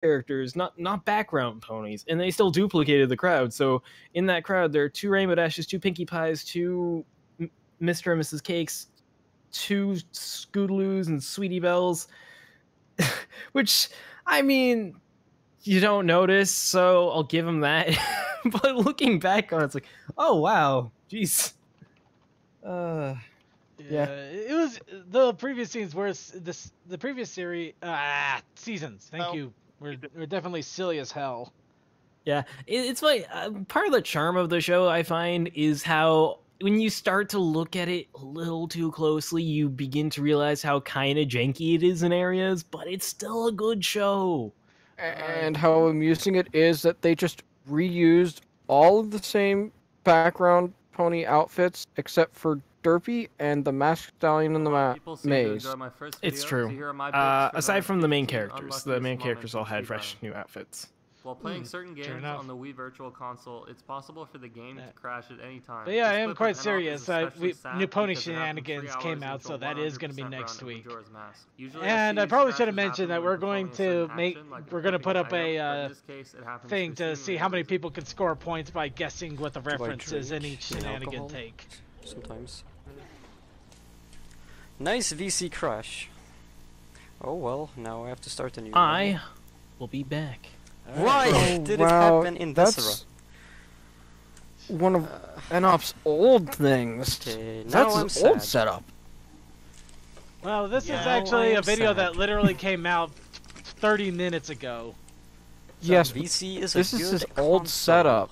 characters, not background ponies, and they still duplicated the crowd. So in that crowd, there are 2 Rainbow Dashes, 2 Pinkie Pies, 2 Mr. and Mrs. Cakes, 2 Scoodaloos and Sweetie Bells, which, I mean, you don't notice, so I'll give them that. But looking back on it, it's like, oh wow, jeez. Yeah, it was the previous scenes were the previous series seasons. Thank you. We're definitely silly as hell. Yeah, it's like part of the charm of the show, I find, is how when you start to look at it a little too closely, you begin to realize how kind of janky it is in areas, but it's still a good show. And how amusing it is that they just reused all of the same background pony outfits except for Derpy and the Masked Stallion in the maze. It's true. Aside from the main characters all had fresh new outfits. While playing certain games on the Wii Virtual Console, it's possible for the game to crash at any time. But yeah, I am quite serious. New Pony Shenanigans came out, so that is going to be next week. And I probably should have mentioned that we're going to put up a thing to see how many people can score points by guessing what the reference is in each shenanigan take. Sometimes. Nice VC crash. Oh well, now I have to start a new one. I will be back. Why did it happen in Desera? One of NOP's old things. Okay, that's I'm an sad. old setup. Well, this is actually a video that literally came out 30 minutes ago. So yes, VC is this is his old setup.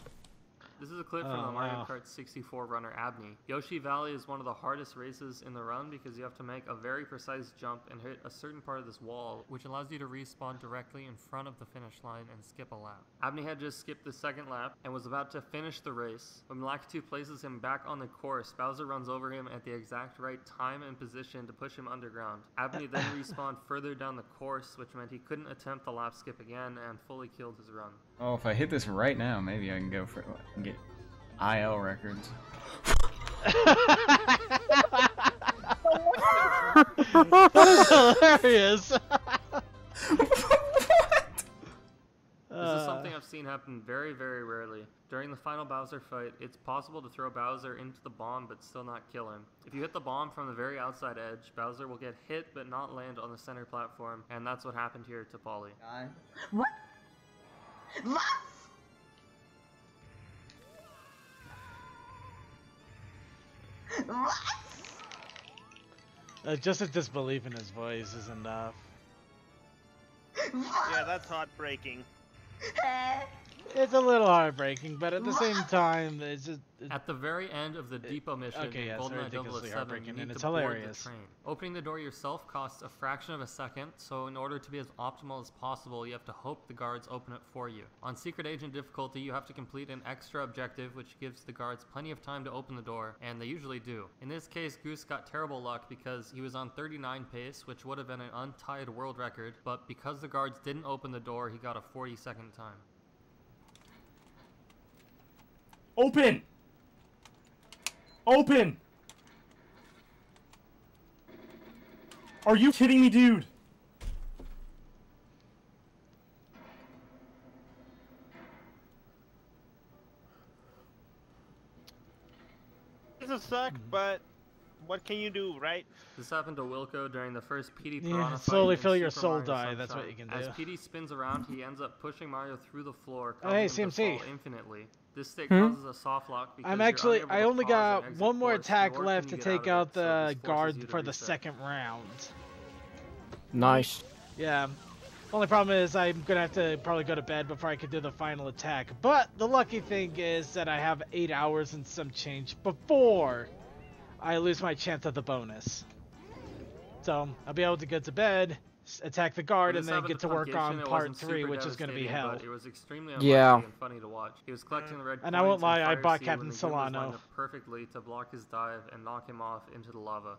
This is a clip from the Mario Kart 64 runner Abney. Yoshi Valley is one of the hardest races in the run because you have to make a very precise jump and hit a certain part of this wall, which allows you to respawn directly in front of the finish line and skip a lap. Abney had just skipped the second lap and was about to finish the race. When Lakitu places him back on the course, Bowser runs over him at the exact right time and position to push him underground. Abney then respawned further down the course, which meant he couldn't attempt the lap skip again and fully killed his run. Oh, if I hit this right now, maybe I can go for and get IL records. That is hilarious. This is something I've seen happen very, very rarely. During the final Bowser fight, it's possible to throw Bowser into the bomb but still not kill him. If you hit the bomb from the very outside edge, Bowser will get hit but not land on the center platform, and that's what happened here to Polly. What? What? What? Just a disbelief in his voice is enough. Yeah, that's heartbreaking. It's a little heartbreaking, but at the same time, it's just... At the very end of the Depot mission in GoldenEye 007, you need to board the train. Opening the door yourself costs a fraction of a second, so in order to be as optimal as possible, you have to hope the guards open it for you. On Secret Agent difficulty, you have to complete an extra objective, which gives the guards plenty of time to open the door, and they usually do. In this case, Goose got terrible luck because he was on 39 pace, which would have been an untied world record, but because the guards didn't open the door, he got a 40-second time. Open! Open! Are you kidding me, dude? It's a suck, but what can you do, right? This happened to Wilco during the first PD Piranha fight. Slowly in feel your Super soul Mario die, Sunshine. that's what you can do. As PD spins around, he ends up pushing Mario through the floor, Oh, hey, causing him to CMC. fall infinitely. This stick causes a soft lock because I only got one more attack left to take out the guard for the second round. Nice. Yeah. Only problem is I'm gonna have to probably go to bed before I can do the final attack. But the lucky thing is that I have 8 hours and some change before I lose my chance at the bonus. So I'll be able to go to bed, attack the guard, and then get to work on part 3, which is going to be hell. It was extremely yeah. and funny to watch. He was collecting the red and I won't lie, I Fire bought Sea Captain when the game was lined Solano. up perfectly to block his dive and knock him off into the lava.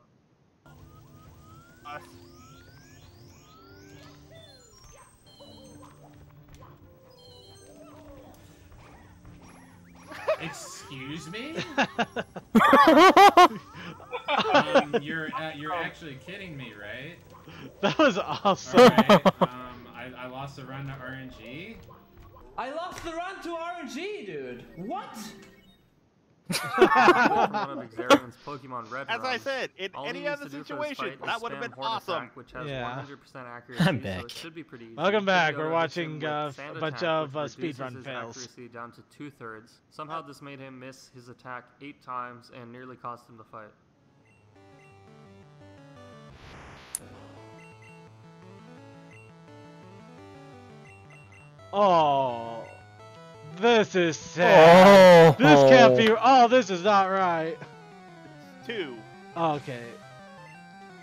Excuse me? You're actually kidding me, right? That was awesome. Alright, I lost the run to RNG? I lost the run to RNG, dude. What? One of Xarian's Pokemon Red As I runs. said, in All any he needs other to do for his situation, fight that is would have spam been Horn awesome. Attack, which has Yeah. 100% accuracy, I'm so back. it should be pretty easy. Welcome back. Pidgeotto We're hits watching him with a Sand bunch Attack, of which reduces speedrun his fails. accuracy down to 2/3. Somehow this made him miss his attack 8 times and nearly cost him the fight. Oh, this is sad. Oh. This can't be. Oh, this is not right. 2. Okay.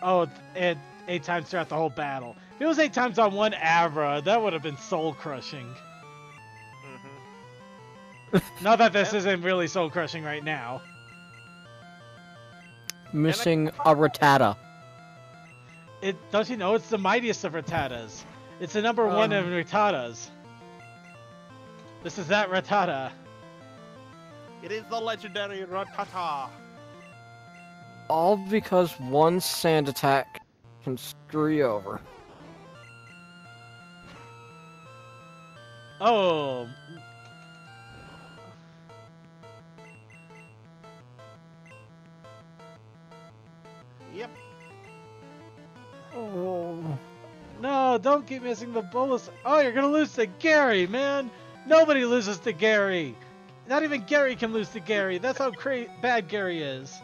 Oh, and 8 times throughout the whole battle. If it was 8 times on one Avra, that would have been soul crushing. Not that this isn't really soul crushing right now. Missing a Rattata. Don't you know it's the mightiest of Rattatas? It's the number 1 of Rattatas. This is that Rattata. It is the legendary Rattata. All because one sand attack can screw you over. Oh. Yep. Oh. No, don't keep missing the bullets. Oh, you're gonna lose to Gary, man. Nobody loses to Gary. Not even Gary can lose to Gary. That's how bad Gary is.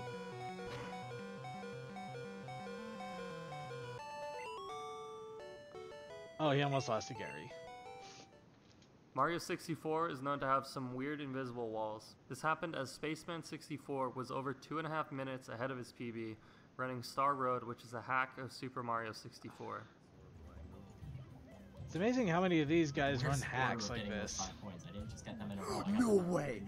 Oh, he almost lost to Gary. Mario 64 is known to have some weird invisible walls. This happened as Spaceman 64 was over 2.5 minutes ahead of his PB, running Star Road, which is a hack of Super Mario 64. It's amazing how many of these guys run hacks like this. No way!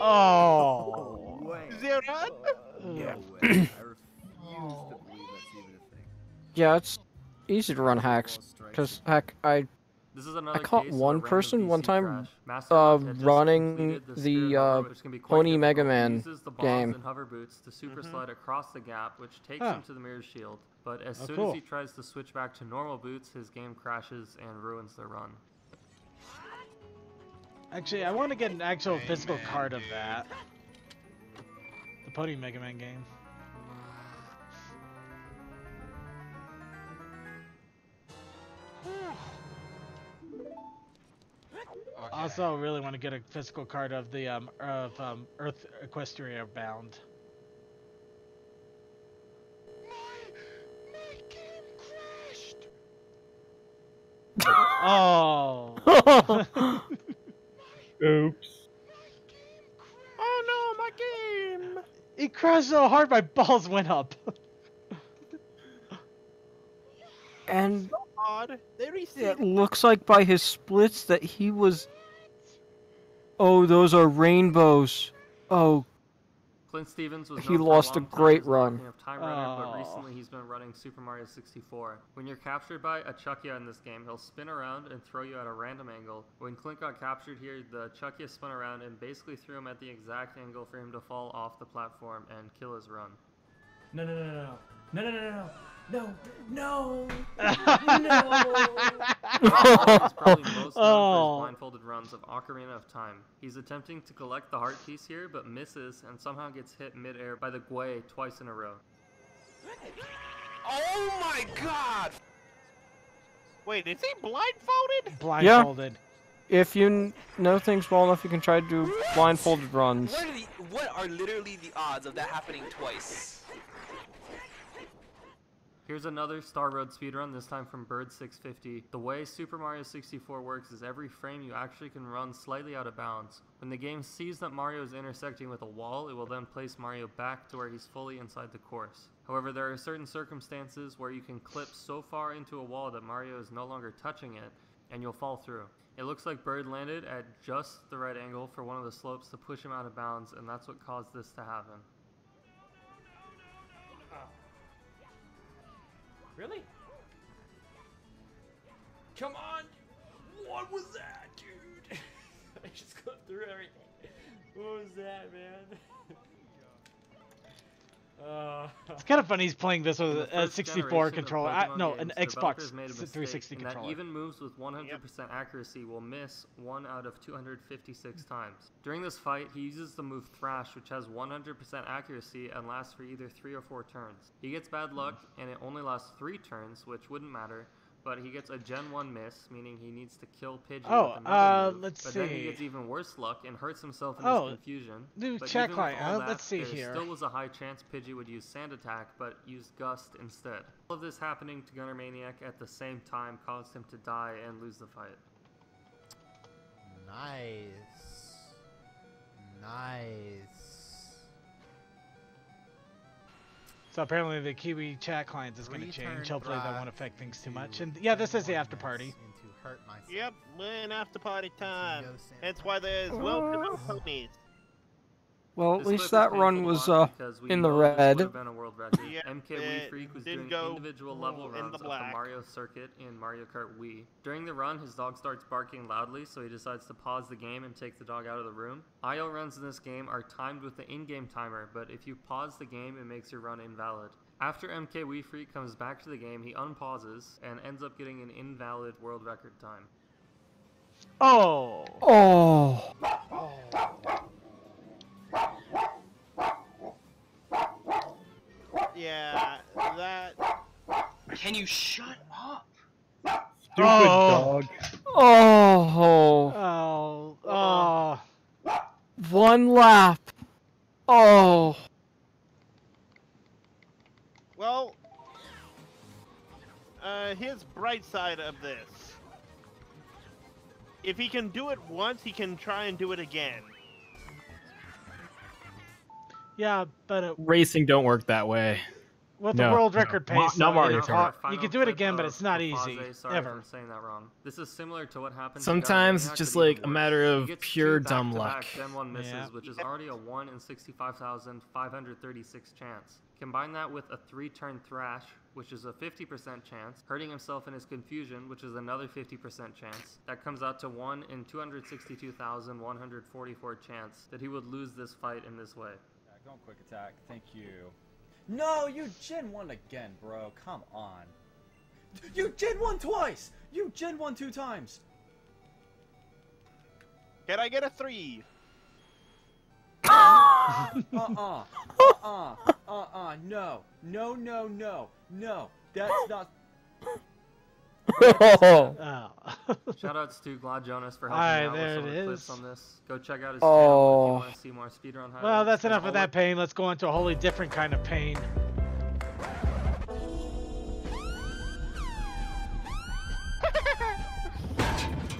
Oh! Zero? Yeah. I refuse to believe that's even a thing. Yeah, it's easy to run hacks. Because, heck, I caught one person one time running the Pony Mega Man game. And hover boots to super slide across the gap, which takes him to the mirror shield. But as soon as he tries to switch back to normal boots, his game crashes and ruins the run. Actually, I want to get an actual physical card of that. The Pony Mega Man game. Also, I really want to get a physical card of the Earth Equestria Bound. My game crashed. Oh. Oops. Oh no, my game! It crashed so hard my balls went up. And Odd. They it looks like by his splits that he was... Oh, those are rainbows. Oh. Clint Stevens was he known lost for a long time great as the run. king of Time Runner, but recently he's been running Super Mario 64. When you're captured by a Chuckya in this game, he'll spin around and throw you at a random angle. When Clint got captured here, the Chuckya spun around and basically threw him at the exact angle for him to fall off the platform and kill his run. No, no, no, no, no. No, no, no, no. No, no, no. He's probably most known for his blindfolded runs of Ocarina of Time. He's attempting to collect the heart piece here, but misses and somehow gets hit mid-air by the Gwei twice in a row. Oh my god! Wait, is he blindfolded? Blindfolded. Yeah. If you know things well enough, you can try to do blindfolded runs. What are literally the odds of that happening twice? Here's another Star Road speedrun, this time from Bird650. The way Super Mario 64 works is every frame you actually can run slightly out of bounds. When the game sees that Mario is intersecting with a wall, it will then place Mario back to where he's fully inside the course. However, there are certain circumstances where you can clip so far into a wall that Mario is no longer touching it, and you'll fall through. It looks like Bird landed at just the right angle for one of the slopes to push him out of bounds, and that's what caused this to happen. Really? Come on! What was that, dude? I just got through everything. What was that, man? It's kind of funny he's playing this with a First 64 generation of controller. Pokemon No, games, an developers Xbox made a mistake 360 in controller. that even moves with 100% accuracy will miss 1 out of 256 times. During this fight, he uses the move Thrash, which has 100% accuracy and lasts for either 3 or 4 turns. He gets bad luck, and it only lasts 3 turns, which wouldn't matter, but he gets a Gen 1 miss, meaning he needs to kill Pidgey with another move. Let's but see. Then he gets even worse luck and hurts himself in his confusion. New But chat even with client. all that, Let's see there here. still was a high chance Pidgey would use Sand Attack, but used Gust instead. All of this happening to Gunner Maniac at the same time caused him to die and lose the fight. Nice. Nice. So apparently the Kiwi chat client is going to change. Hopefully that won't affect things too much. And yeah, this is the after party. Yep, we're in after party time. That's why there's welcome ponies. Well, at least that run was in the red. Yeah, MK Wii Freak was doing individual level runs of the Mario circuit in Mario Kart Wii. During the run, his dog starts barking loudly, so he decides to pause the game and take the dog out of the room. IO runs in this game are timed with the in-game timer, but if you pause the game, it makes your run invalid. After MK Wii Freak comes back to the game, he unpauses and ends up getting an invalid world record time. Oh! Oh! Yeah, that... Can you shut up? Stupid dog. Oh! Oh! One lap. Oh! Well, here's bright side of this. If he can do it once, he can try and do it again. Yeah, but racing don't work that way. With the world record pace, not Mario Kart. You can do it again, but it's not easy. Sorry ever. if I'm saying that wrong. This is similar to what happened. Sometimes it's just like a matter of pure dumb luck. Gen 1 misses, which is already a 1 in 65,536 chance. Combine that with a 3-turn Thrash, which is a 50% chance, hurting himself in his confusion, which is another 50% chance. That comes out to 1 in 262,144 chance that he would lose this fight in this way. Don't quick attack, thank you. No, you Gen 1 again, bro. Come on. You Gen 1 twice! You Gen 1 2 times! Can I get a 3? No. No. That's not... Shoutouts to Glad Jonas for helping out with some of the clips on this. Go check out his channel if you want to see more speedrun highlights. Well, that's enough of that pain. Let's go into a wholly different kind of pain.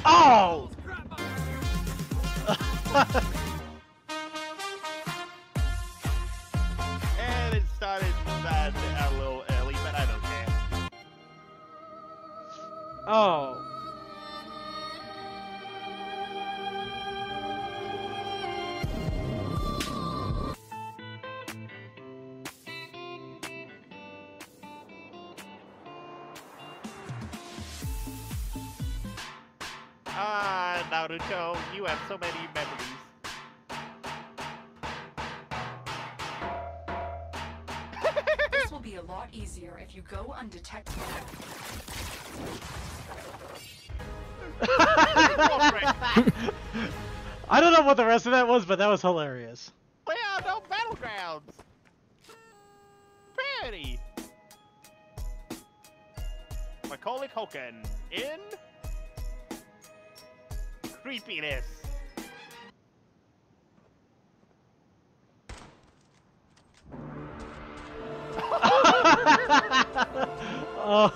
Oh! And it started bad a little early, but I don't care. Oh. Ah, Naruto, you have so many memories. This will be a lot easier if you go undetected. I don't know what the rest of that was, but that was hilarious. Well, no battlegrounds. Pretty. Macaulay Culkin in creepiness. Oh.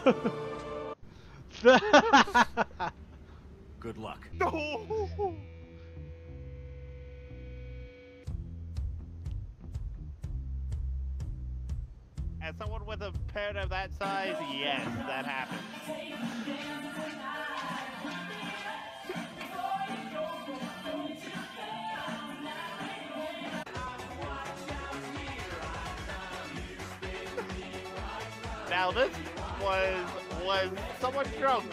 Good luck. No. As someone with a parrot of that size, yes, that happens. Now this was someone drunk.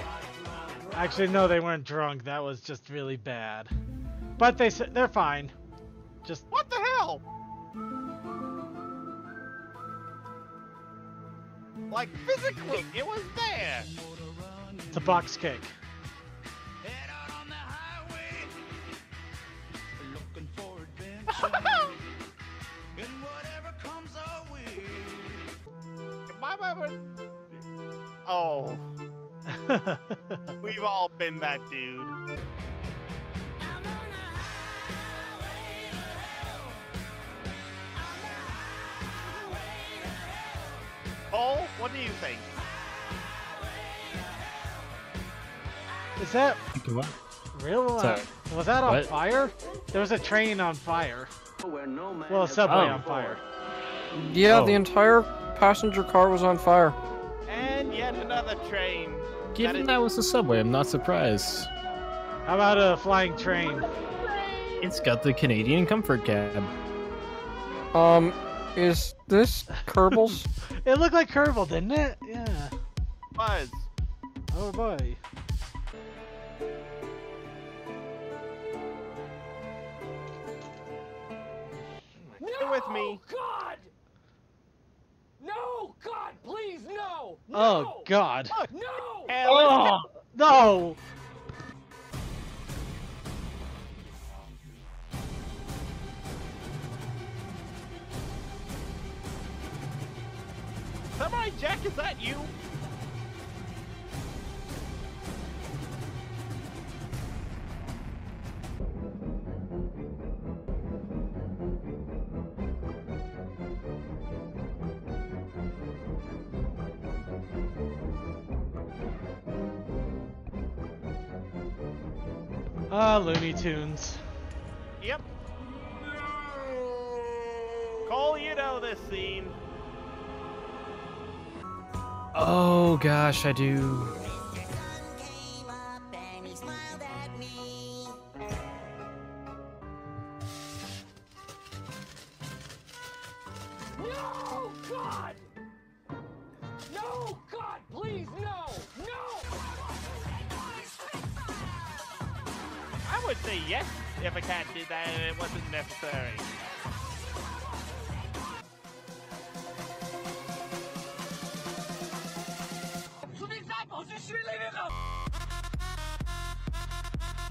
Actually, no, they weren't drunk. That was just really bad. But they're fine. Just what the hell? Like, physically, it was there! It's a box kick. Oh. We've all been that dude. Cole, what do you think? Is that What? real? Sorry. Was that on What? fire? There was a train on fire. Well, a subway on fire. Yeah, Oh. the entire passenger car was on fire. And yet another train. Given that was a subway, I'm not surprised. How about a flying train? It's got the Canadian Comfort Cab. Is this Kerbals? It looked like Kerbal, didn't it? Yeah. Buzz. Oh boy. Stay with me. God! No! God, please, no! Oh God. No! Oh no! Samurai Jack, is that you? Looney Tunes. Yep. Cole, you know this scene. Oh gosh, I do. No! God! No! God, please, no! No! I would say yes if a cat did that and it wasn't necessary.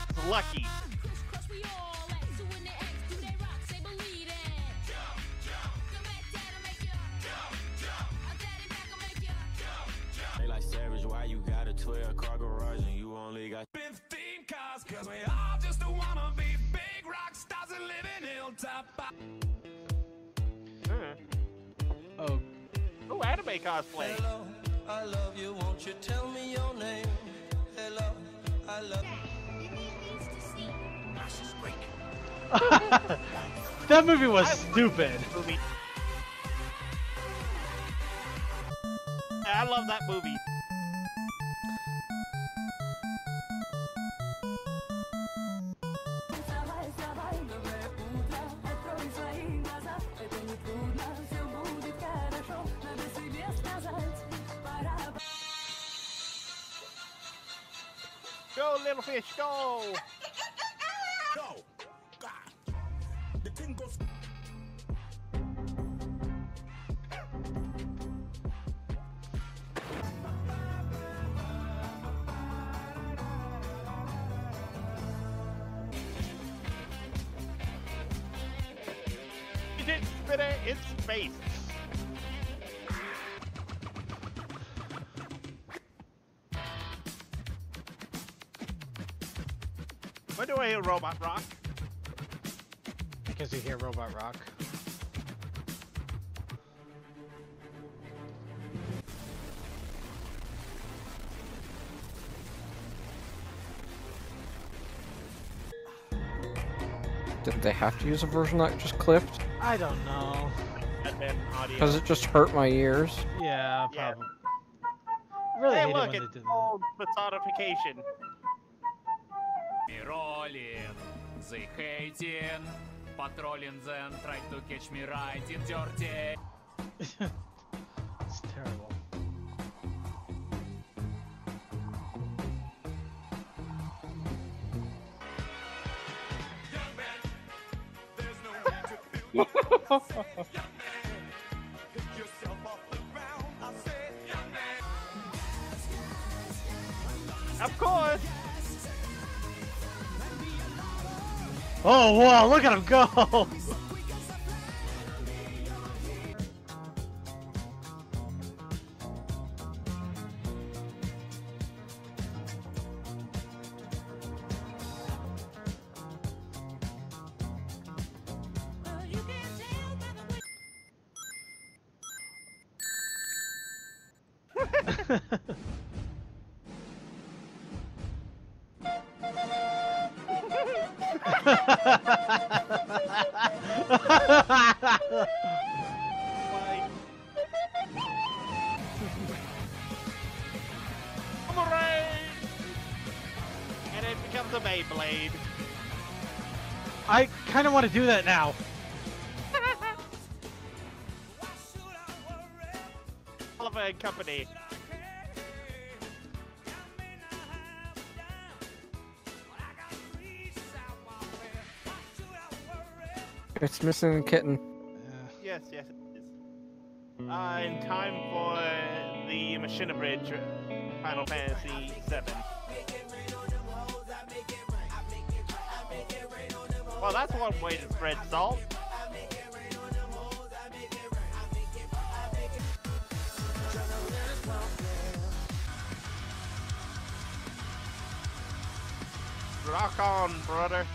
It's lucky. They like Savage, why you got a 12-car garage and you only got 15 cars? Cause we all just wanna be big rock stars and live in hilltop. Oh. Oh, anime cosplay. Hello, I love you, won't you tell me your name? Hello, I love That movie was stupid. Movie. I love that movie. Go, little fish, go! Go! God! The thing goes. You did spit it in space. When do I hear Robot Rock? Because you hear Robot Rock. Did they have to use a version that just clipped? I don't know. Because it just hurt my ears. Yeah, probably. I really Hey, hate look, it when it's they do called personification. Rolling, they hating, patrolling them, try to catch me right in dirty. It's terrible. Of course. Oh, wow, look at him go! And it becomes a Beyblade. I kind of want to do that now. Oliver and Company. It's missing a kitten. Yes, yes, it is. In time for the Machina Bridge Final Fantasy VII. Well, that's one way to spread salt. Rock on, brother.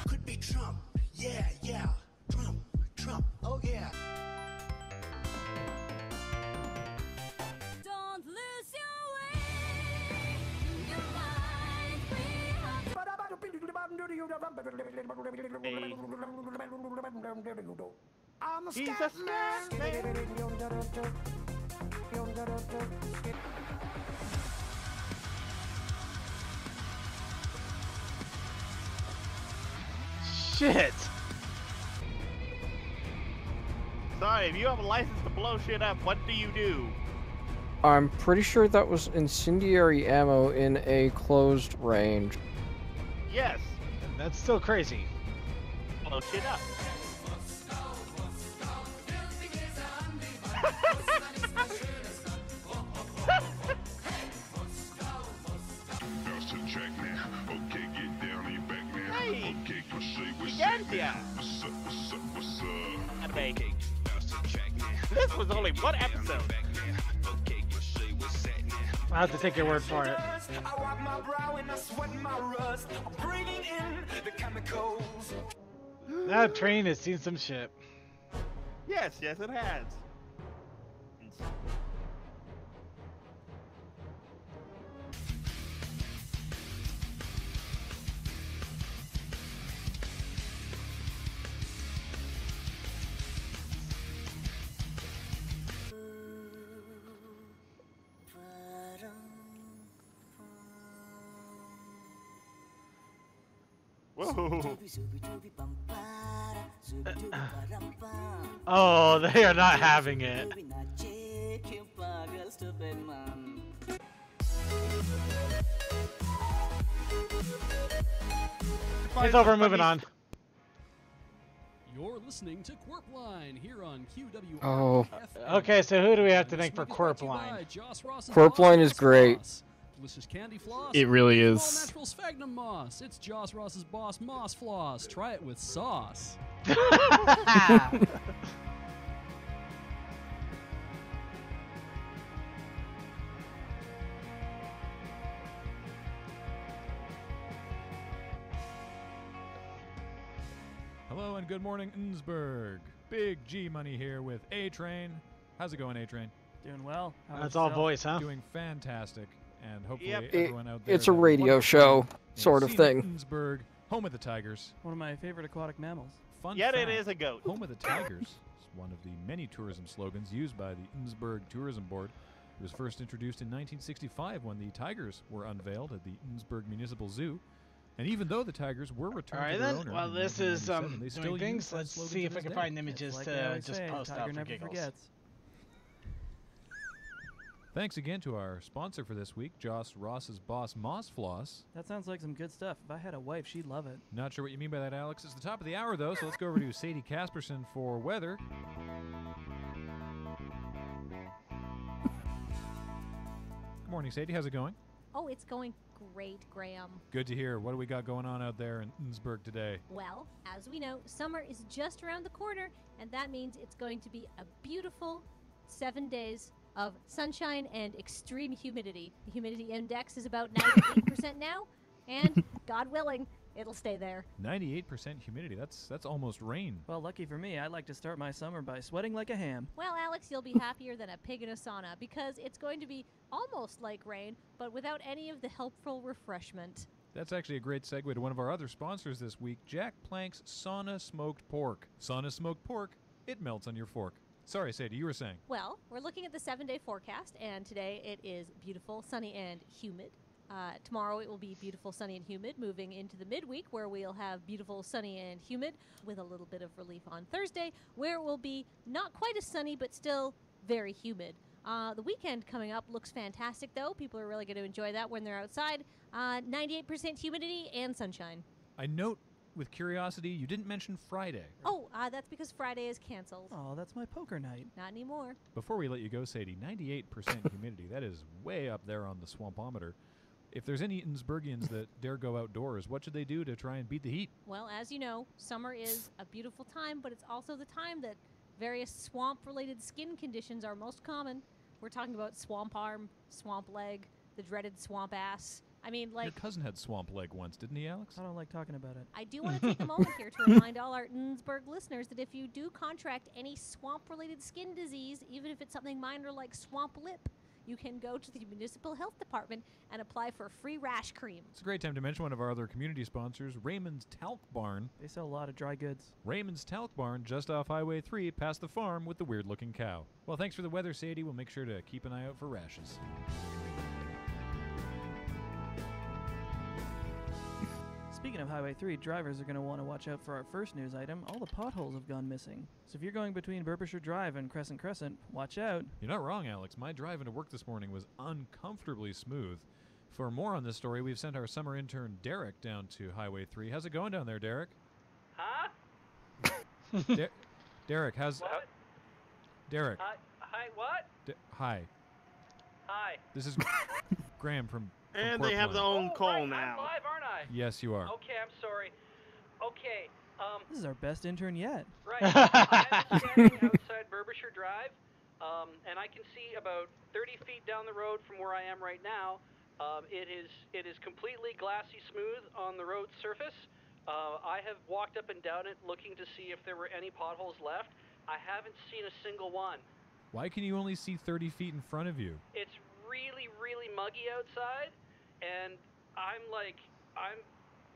Could be Trump. Yeah, yeah. Trump, Trump. Oh yeah. Don't lose your way. Your mind He's a snack man. Shit! Sorry, if you have a license to blow shit up, what do you do? I'm pretty sure that was incendiary ammo in a closed range. Yes. That's still crazy. Blow shit up. Hey! Gigantia! I'm baking. This was only one episode. I have to take your word for it. That train has seen some shit. Yes, yes, it has. Whoa. Oh, they are not having it. It's over, moving on. You're listening to Quirp Line here on QW. Oh. Okay, so who do we have to thank for Quirp Line? Quirp Line is great. Delicious candy floss. It really All is. natural sphagnum moss. It's Joss Ross's boss moss floss. Try it with sauce. Hello and good morning, Innsbruck. Big G Money here with A-Train. How's it going, A-Train? Doing well. That's all voice, huh? Doing fantastic. And hopefully Yep. everyone out there... It's a radio show, sort of thing. Innsbruck, home of the Tigers. One of my favorite aquatic mammals. Fun Yet it fact, is a goat. Home of the Tigers is one of the many tourism slogans used by the Innsbruck Tourism Board. It was first introduced in 1965 when the tigers were unveiled at the Innsbruck Municipal Zoo. And even though the tigers were returned Alright to their then, owner well in this is 1997, they still doing use things. that Let's slogan see to if I this can day. find images Like to always just say, post tiger out for never giggles. forgets. Thanks again to our sponsor for this week, Joss Ross's boss, Moss Floss. That sounds like some good stuff. If I had a wife, she'd love it. Not sure what you mean by that, Alex. It's the top of the hour, though, so let's go over to Sadie Casperson for weather. Morning, Sadie. How's it going? Oh, it's going great, Graham. Good to hear. What do we got going on out there in Innsbruck today? Well, as we know, summer is just around the corner, and that means it's going to be a beautiful 7 days of sunshine and extreme humidity. The humidity index is about 98% now, and God willing, it'll stay there. 98% humidity. That's almost rain. Well, lucky for me, I like to start my summer by sweating like a ham. Well, Alex, you'll be happier than a pig in a sauna because it's going to be almost like rain, but without any of the helpful refreshment. That's actually a great segue to one of our other sponsors this week, Jack Plank's Sauna Smoked Pork. Sauna Smoked Pork, it melts on your fork. Sorry, Sadie, you were saying. Well, we're looking at the 7-day forecast, and today it is beautiful, sunny, and humid. Tomorrow it will be beautiful, sunny, and humid, moving into the midweek where we'll have beautiful, sunny, and humid with a little bit of relief on Thursday where it will be not quite as sunny but still very humid. The weekend coming up looks fantastic, though. People are really going to enjoy that when they're outside. 98% humidity and sunshine. I note with curiosity you didn't mention Friday. Oh, that's because Friday is canceled. Oh, that's my poker night. Not anymore. Before we let you go, Sadie, 98% humidity. That is way up there on the swampometer. If there's any Innsbrugians that dare go outdoors, what should they do to try and beat the heat? Well, as you know, summer is a beautiful time, but it's also the time that various swamp-related skin conditions are most common. We're talking about swamp arm, swamp leg, the dreaded swamp ass. I mean, like... Your cousin had swamp leg once, didn't he, Alex? I don't like talking about it. I do want to take a moment here to remind all our Innsbruck listeners that if you do contract any swamp-related skin disease, even if it's something minor like swamp lip, you can go to the municipal health department and apply for free rash cream. It's a great time to mention one of our other community sponsors, Raymond's Talc Barn. They sell a lot of dry goods. Raymond's Talc Barn, just off Highway 3, past the farm with the weird-looking cow. Well, thanks for the weather, Sadie. We'll make sure to keep an eye out for rashes. Speaking of Highway 3, drivers are going to want to watch out for our first news item. All the potholes have gone missing. So if you're going between Burbisher Drive and Crescent, watch out. You're not wrong, Alex. My drive into work this morning was uncomfortably smooth. For more on this story, we've sent our summer intern, Derek, down to Highway 3. How's it going down there, Derek? Huh? Derek, how's... What? Derek. Hi, what? Hi. Hi. This is Graham from And they have their own call right, now. I'm live, aren't I? Yes, you are. Okay, I'm sorry. Okay, This is our best intern yet. right. I'm standing outside Burbisher Drive, and I can see about 30 feet down the road from where I am right now. It is completely glassy smooth on the road surface. I have walked up and down it looking to see if there were any potholes left. I haven't seen a single one. Why can you only see 30 feet in front of you? It's really, really muggy outside, and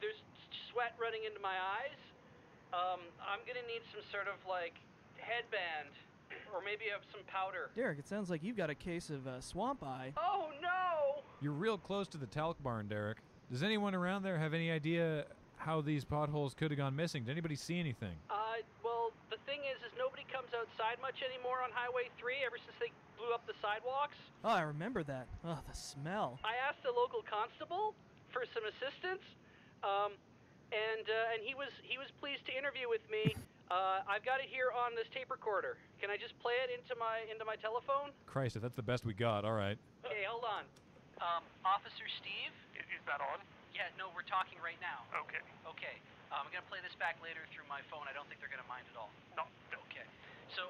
there's sweat running into my eyes. I'm gonna need some sort of like headband, or maybe some powder. Derek, it sounds like you've got a case of swamp eye. Oh no! You're real close to the talc barn, Derek. Does anyone around there have any idea how these potholes could have gone missing? Did anybody see anything? Well, the thing is nobody comes outside much anymore on Highway 3 ever since they blew up the sidewalks. Oh, I remember that. Oh, the smell. I asked the local constable for some assistance, and he was pleased to interview with me. I've got it here on this tape recorder. Can I just play it into my telephone? Christ, if that's the best we got, all right. Okay, hold on. Officer Steve? Is that on? Yeah, no, we're talking right now. Okay. Okay. I'm going to play this back later through my phone. I don't think they're going to mind at all. No. Okay. So,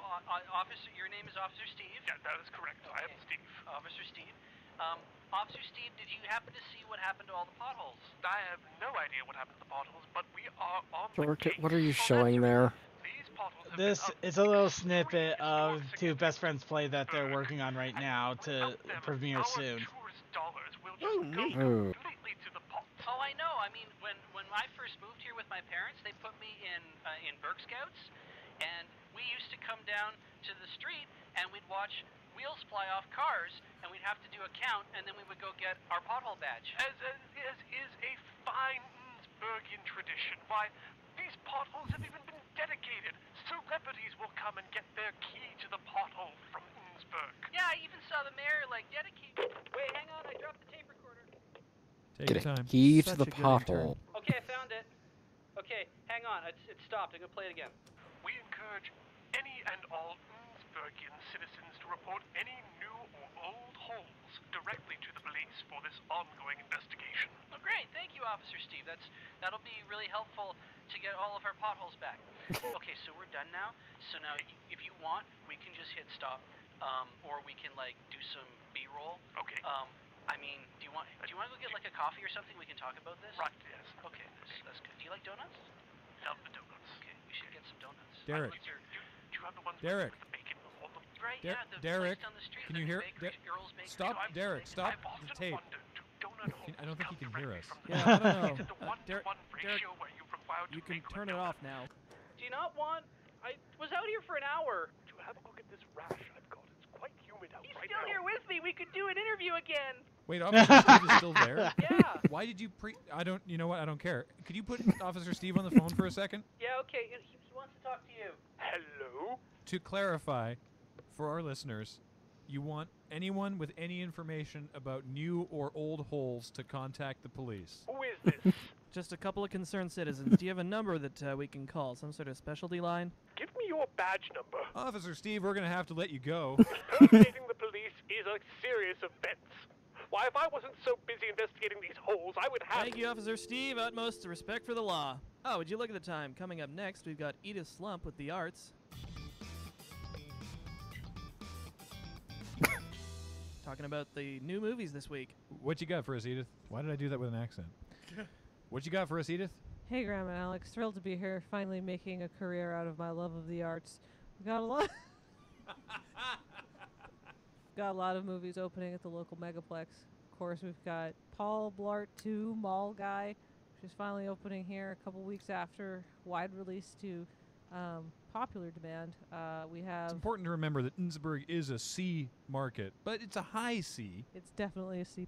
Officer, your name is Officer Steve? Yeah, that is correct. Okay. I am Steve. Officer Steve. Officer Steve, did you happen to see what happened to all the potholes? I have no idea what happened to the potholes, but we are on the case. What are you showing there? This is a little snippet of two best friends play that they're working on right now to premiere soon. Oh. Oh, I know. I mean, when I first moved here with my parents, they put me in Berg Scouts, and we used to come down to the street and we'd watch wheels fly off cars, and we'd have to do a count, and then we would go get our pothole badge. As is a fine Innsbrugian tradition. Why, these potholes have even been dedicated. Celebrities will come and get their key to the pothole from Innsbruck. Yeah, I even saw the mayor dedicate. Wait, hang on, I dropped the tape recorder. Take your time. Key to the pothole. Okay, I found it. Okay, hang on, it stopped. I'm gonna play it again. We encourage any and all Innsbruckian citizens to report any new or old holes directly to the police for this ongoing investigation. Oh, great. Thank you, Officer Steve. That'll be really helpful to get all of our potholes back. Okay, so we're done now. So now, if you want, we can just hit stop, or we can like do some B-roll. Okay. I mean, do you want to go get like a coffee or something? We can talk about this. Right. Yes. Okay, that's good. Do you like donuts? Love the donuts. Okay, we should get some donuts. Derek. Do you have the ones Derek. with the bacon on them? Right. Yeah. The Derek. place down the street. Can you hear? Earl's Bakery. Stop, Derek. Stop the tape. I don't think he can hear us. Yeah, I don't know. Is it the one-to-one ratio where you're required to You can make turn it off now. Do you not want? I was out here for an hour. To have a look at this rash I've got. It's quite humid out He's right still now. here with me. We could do an interview again. Wait, Officer Steve is still there? Yeah. Why did you I don't, you know what, I don't care. Could you put Officer Steve on the phone for a second? Yeah, okay. He wants to talk to you. Hello? To clarify, for our listeners, you want anyone with any information about new or old holes to contact the police. Who is this? Just a couple of concerned citizens. Do you have a number that we can call? Some sort of specialty line? Give me your badge number. Officer Steve, we're going to have to let you go. Impersonating the police is a serious offense. Why, if I wasn't so busy investigating these holes, I would have... Thank you, Officer Steve. Utmost respect for the law. Oh, would you look at the time? Coming up next, we've got Edith Slump with the arts. Talking about the new movies this week. What you got for us, Edith? Why did I do that with an accent? What you got for us, Edith? Hey, Graham and Alex. Thrilled to be here, finally making a career out of my love of the arts. We've got a lot... got a lot of movies opening at the local Megaplex. Of course, we've got Paul Blart 2, Mall Guy, which is finally opening here a couple weeks after wide release to popular demand. We have... It's important to remember that Innsbruck is a C market, but it's a high C. It's definitely a C+.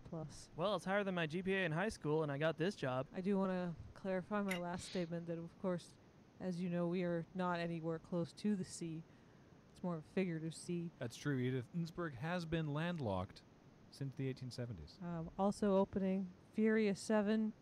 Well, it's higher than my GPA in high school, and I got this job. I do want to clarify my last statement that, of course, as you know, we are not anywhere close to the C. It's more of a figurative C. That's true, Edith. Innsbruck has been landlocked since the 1870s. Also opening Furious 7,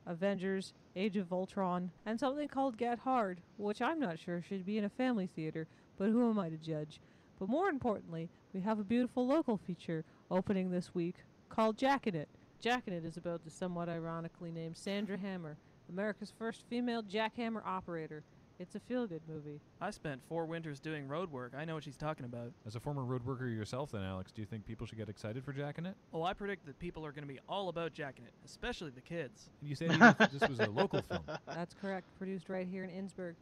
Avengers, Age of Ultron, and something called Get Hard, which I'm not sure should be in a family theater, but who am I to judge? But more importantly, we have a beautiful local feature opening this week called Jackin' It. Jackin' It is about the somewhat ironically named Sandra Hammer, America's first female jackhammer operator. It's a feel-good movie. I spent 4 winters doing road work. I know what she's talking about. As a former road worker yourself then, Alex, do you think people should get excited for Jackin' It? Oh, I predict that people are going to be all about Jackin' It, especially the kids. And you said Edith, this was a local film. That's correct. Produced right here in Innsbruck.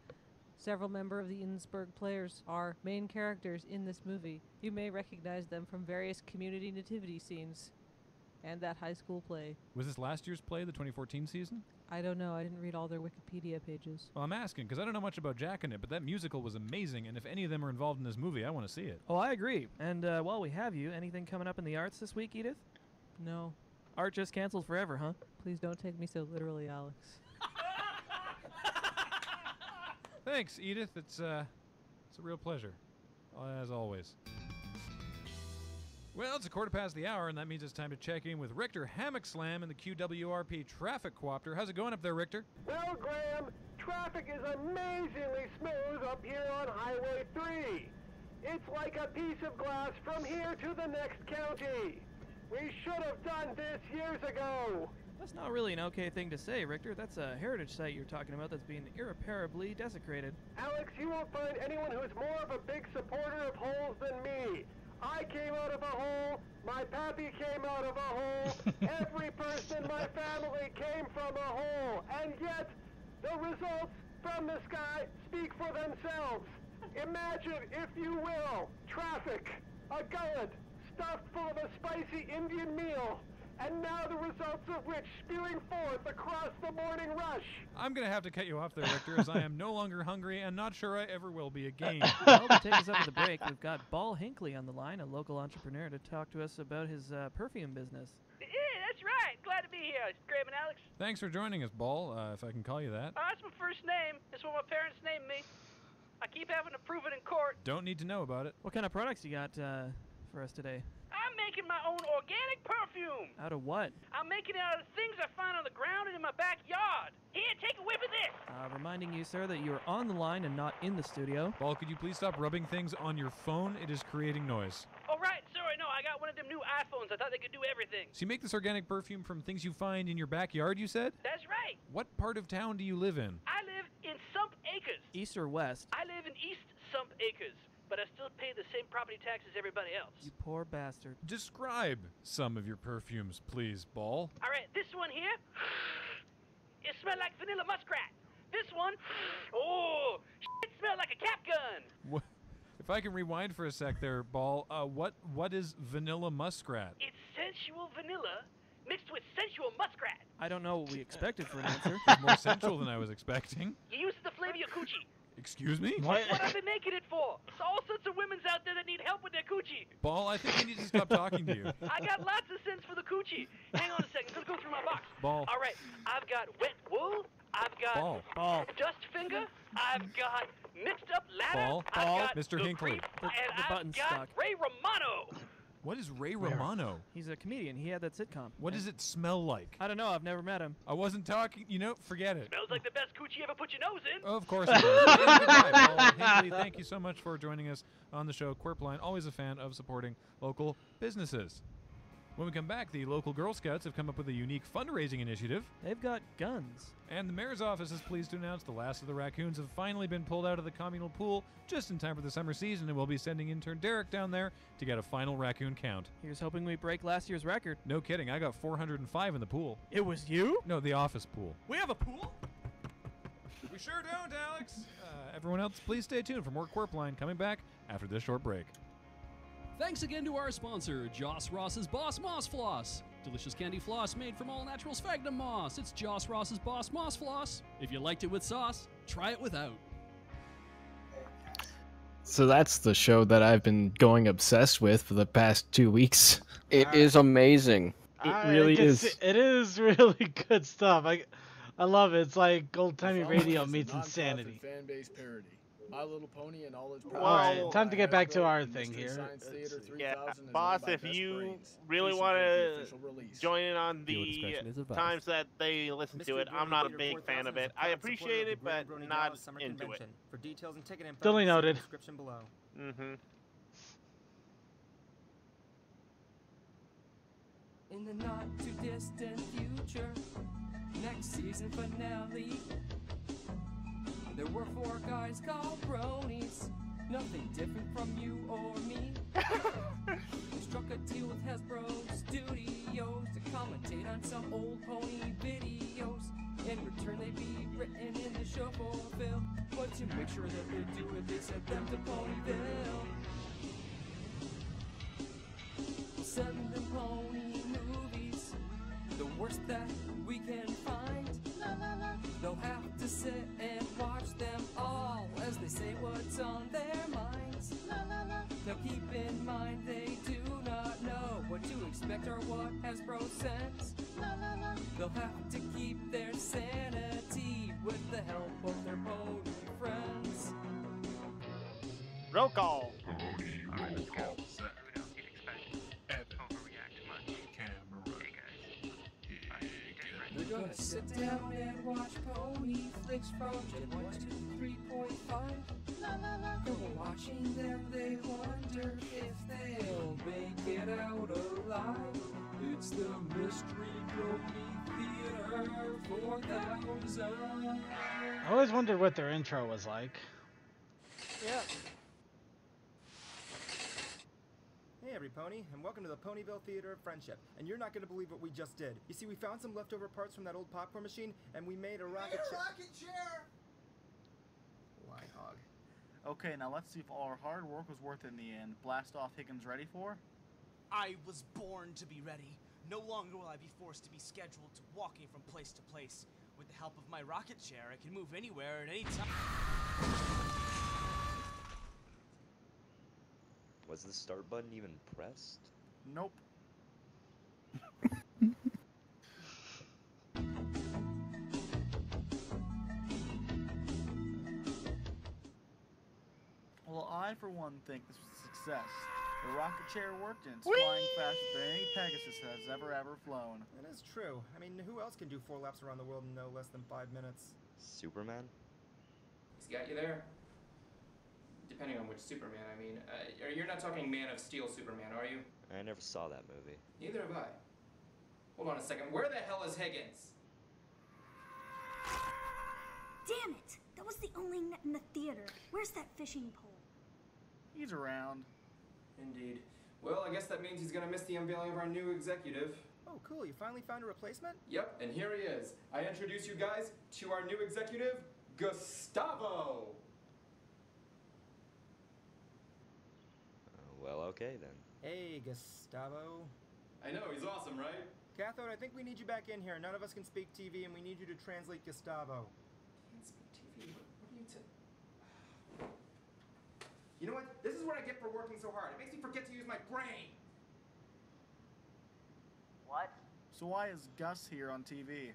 Several members of the Innsbruck players are main characters in this movie. You may recognize them from various community nativity scenes and that high school play. Was this last year's play, the 2014 season? I don't know. I didn't read all their Wikipedia pages. Well, I'm asking, because I don't know much about Jackin' It, but that musical was amazing, and if any of them are involved in this movie, I want to see it. Oh, I agree. And while we have you, anything coming up in the arts this week, Edith? No. Art just canceled forever, huh? Please don't take me so literally, Alex. Thanks, Edith. It's a real pleasure, as always. Well, it's 1/4 the hour, and that means it's time to check in with Richter Hammock Slam in the QWRP Traffic Coopter. How's it going up there, Richter? Well, Graham, traffic is amazingly smooth up here on Highway 3. It's like a piece of glass from here to the next county. We should have done this years ago. That's not really an okay thing to say, Richter. That's a heritage site you're talking about that's being irreparably desecrated. Alex, you won't find anyone who's more of a big supporter of holes than me. I came out of a hole, my pappy came out of a hole, every person in my family came from a hole, and yet the results from the sky speak for themselves. Imagine, if you will, traffic, a gullet stuffed full of a spicy Indian meal, and now the results of which spewing forth across the morning rush. I'm going to have to cut you off there, Richter, as I am no longer hungry and not sure I ever will be again. Well, to take us up to the break, we've got Ball Hinckley on the line, a local entrepreneur, to talk to us about his perfume business. Yeah, that's right. Glad to be here. It's Graham and Alex. Thanks for joining us, Ball, if I can call you that. That's my first name. It's what my parents named me. I keep having to prove it in court. Don't need to know about it. What kind of products you got for us today? I'm making my own organic perfume. Out of what? I'm making it out of things I find on the ground and in my backyard. Here, take a whiff of this. Reminding you, sir, that you're on the line and not in the studio. Ball, could you please stop rubbing things on your phone? It is creating noise. Oh, right. Sorry, no, I got one of them new iPhones. I thought they could do everything. So you make this organic perfume from things you find in your backyard, you said? That's right. What part of town do you live in? I live in Sump Acres. East or west? I live in East Sump Acres, but I still pay the same property tax as everybody else. You poor bastard. Describe some of your perfumes, please, Ball. All right, this one here, it smells like vanilla muskrat. This one, oh, it smells like a cap gun. What? If I can rewind for a sec there, Ball, what is vanilla muskrat? It's sensual vanilla mixed with sensual muskrat. I don't know what we expected for an answer. It's more sensual than I was expecting. You use the flavor of your coochie. Excuse me? What I've been making it for. It's all sorts of women's out there that need help with their coochie. Ball, I think I need to stop talking to you. I got lots of sense for the coochie. Hang on a second. I'm going to go through my box. Ball. All right. I've got wet wool. I've got dust finger. I've got mixed up ladder. I've got Mr. Hinckley. And I've got Ray Romano. What is Ray Romano? He's a comedian. He had that sitcom. What does it smell like? I don't know. I've never met him. I wasn't talking. You know, forget it. Smells like the best coochie you ever put your nose in. Of course it does. Goodbye, Paul Hinckley, thank you so much for joining us on the show. Quirpline, always a fan of supporting local businesses. When we come back, the local Girl Scouts have come up with a unique fundraising initiative. They've got guns. And the mayor's office is pleased to announce the last of the raccoons have finally been pulled out of the communal pool just in time for the summer season, and we'll be sending intern Derek down there to get a final raccoon count. Here's hoping we break last year's record. No kidding, I got 405 in the pool. It was you? No, the office pool. We have a pool? We sure don't, Alex. Everyone else, please stay tuned for more Quirpline coming back after this short break. Thanks again to our sponsor, Joss Ross's Boss Moss Floss. Delicious candy floss made from all natural sphagnum moss. It's Joss Ross's Boss Moss Floss. If you liked it with sauce, try it without. So that's the show that I've been going obsessed with for the past 2 weeks. It is amazing. It really is. It is really good stuff. I love it. It's like old-timey radio meets insanity. Fan base parody. My Little Pony and all its All right, time to get back to our thing here. Yeah, boss, if you really want to join in on the times that they listen to it, I'm not a big fan of it. I appreciate it, but not into it. For details and ticket info, Duly noted. Description below. Mm-hmm. In the not too distant future, next season finale. There were 4 guys called Bronies, nothing different from you or me. They struck a deal with Hasbro Studios to commentate on some old pony videos. In return, they'd be written in the show for Phil, but to make sure that they do it, they sent them to Ponyville. Send them pony movies, the worst that we can find. They'll have to sit and watch them all as they say what's on their minds. Now keep in mind they do not know what to expect or what Hasbro sends. They'll have to keep their sanity with the help of their pony friends. Roll call. We're gonna sit down and watch pony flicks from Gen 1 to 3.5. And while watching them, they wonder if they'll make it out alive. It's the Mystery Brony Theater 4000. I always wondered what their intro was like. Yeah. Hey every pony, and welcome to the Ponyville Theater of Friendship. And you're not going to believe what we just did. You see, we found some leftover parts from that old popcorn machine, and we made a rocket chair. Line hog. Okay, now let's see if all our hard work was worth it in the end. Blast off, Higgins, ready for? I was born to be ready. No longer will I be forced to be scheduled to walking from place to place. With the help of my rocket chair, I can move anywhere at any time. Was the start button even pressed? Nope. Well, I, for one, think this was a success. The rocket chair worked and it's flying faster than any Pegasus has ever flown. That is true. I mean, who else can do 4 laps around the world in no less than 5 minutes? Superman? He's got you there. Depending on which Superman, I mean. You're not talking Man of Steel Superman, are you? I never saw that movie. Neither have I. Hold on a second. Where the hell is Higgins? Damn it! That was the only net in the theater. Where's that fishing pole? He's around. Indeed. Well, I guess that means he's gonna miss the unveiling of our new executive. Oh, cool. You finally found a replacement? Yep, and here he is. I introduce you guys to our new executive, Gustavo. Well, okay then. Hey, Gustavo. I know, he's awesome, right? Cathode, I think we need you back in here. None of us can speak TV, and we need you to translate Gustavo. Can't speak TV? What are you You know what? This is what I get for working so hard. It makes me forget to use my brain. What? So why is Gus here on TV?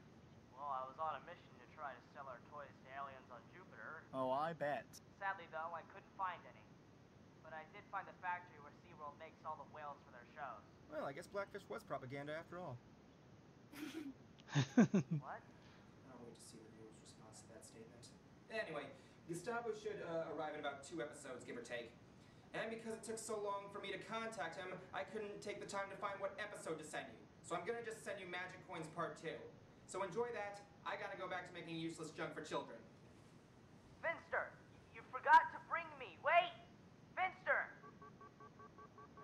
Well, I was on a mission to try to sell our toys to aliens on Jupiter. Oh, I bet. Sadly, though, I couldn't find any. But I did find the factory where SeaWorld makes all the whales for their shows. Well, I guess Blackfish was propaganda after all. What? I'll wait to see the viewer's response to that statement. Anyway, Gustavo should arrive in about 2 episodes, give or take. And because it took so long for me to contact him, I couldn't take the time to find what episode to send you. So I'm gonna just send you Magic Coins Part 2. So enjoy that. I gotta go back to making useless junk for children. Finster! You forgot to bring me! Wait! Finster!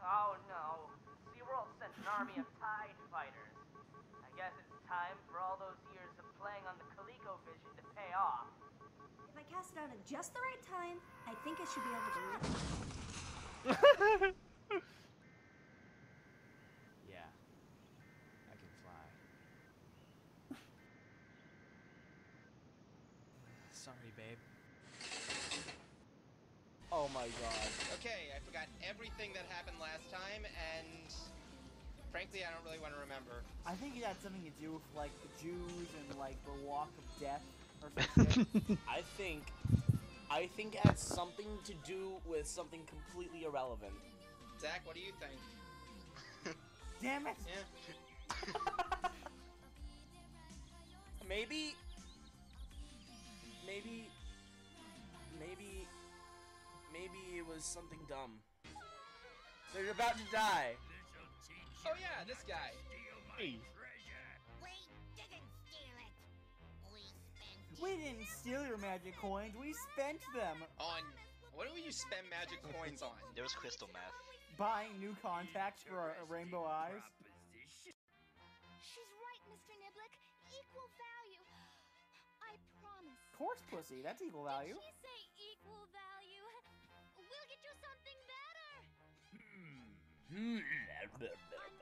Oh no. SeaWorld sent an army of TIE fighters. I guess it's time for all those years of playing on the ColecoVision to pay off. If I cast it out at just the right time, I think I should be able to... Yeah. I can fly. Sorry, babe. Oh my god. Okay, I forgot everything that happened last time, and frankly, I don't really want to remember. I think it had something to do with, like, the Jews and, like, the walk of death or something. I think it has something to do with something completely irrelevant. Zach, what do you think? Damn it! Yeah. Maybe it was something dumb. They're about to die. Oh yeah, this guy. Hey. We didn't steal your magic coins, we spent them! On what do you spend magic coins on? There was crystal meth. Buying new contacts for our rainbow eyes. She's right, Mr. Niblick. Equal value. I promise. Horse pussy, that's equal value. Did she say equal value? We'll get you something better. On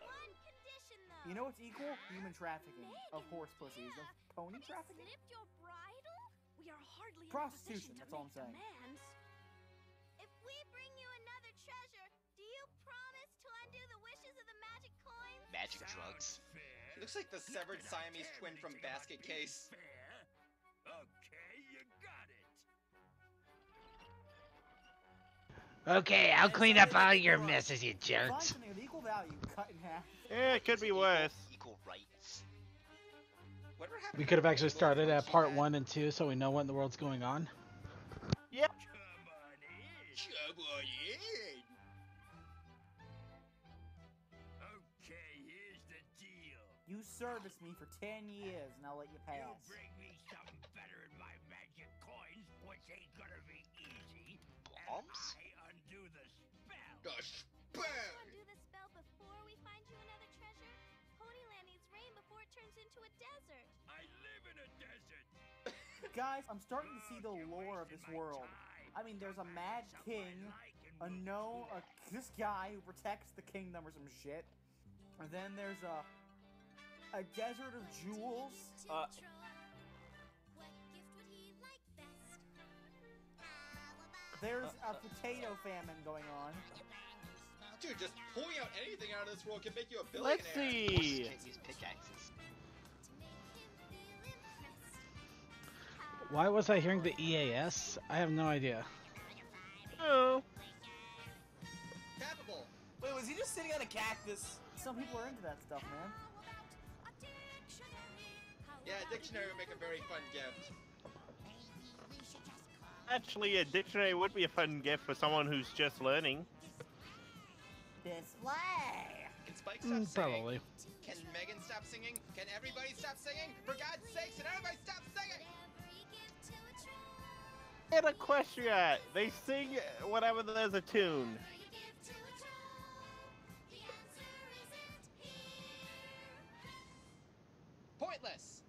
one condition, though. You know what's equal? Human trafficking of horse pussies. Of pony trafficking? Snipped your bridle? We are hardly prostitution, in a that's all I'm position to saying. make demands. If we bring you another treasure, do you promise to undo the wishes of the magic coins? Magic drugs. He looks like the severed Siamese twin from Basket Case. Okay, you got it. Okay, I'll clean up all your messes, you Find jerks. something of equal value, cut in half. Yeah, it could be worse. Equal rights. We could have actually started at part 1 and 2 so we know what in the world's going on. Yep. Come on in. Okay, here's the deal. You serviced me for 10 years, and I'll let you pass. You bring me something better than my magic coins, which ain't gonna be easy. Bombs? And I undo the spell. The spell! Undo the spell before we find you another treasure? Ponyland needs rain before it turns into a desert. I live in a desert. Guys, I'm starting to see the lore of this world. I mean, there's a mad king, this guy who protects the kingdom or some shit. And then there's a desert of jewels. There's a potato famine going on. Dude, just pulling out anything out of this world can make you a billionaire. Let's see. Can't use pickaxes. Why was I hearing the EAS? I have no idea. Oh. Capable, Was he just sitting on a cactus? Some people are into that stuff, man. Yeah, a dictionary would make a very fun gift. Actually, a dictionary would be a fun gift for someone who's just learning. Display! Can Spike stop singing? Probably. Can Megan stop singing? Can everybody stop singing? For God's sakes, can everybody stop singing? In Equestria, they sing whenever there's a tune. Pointless.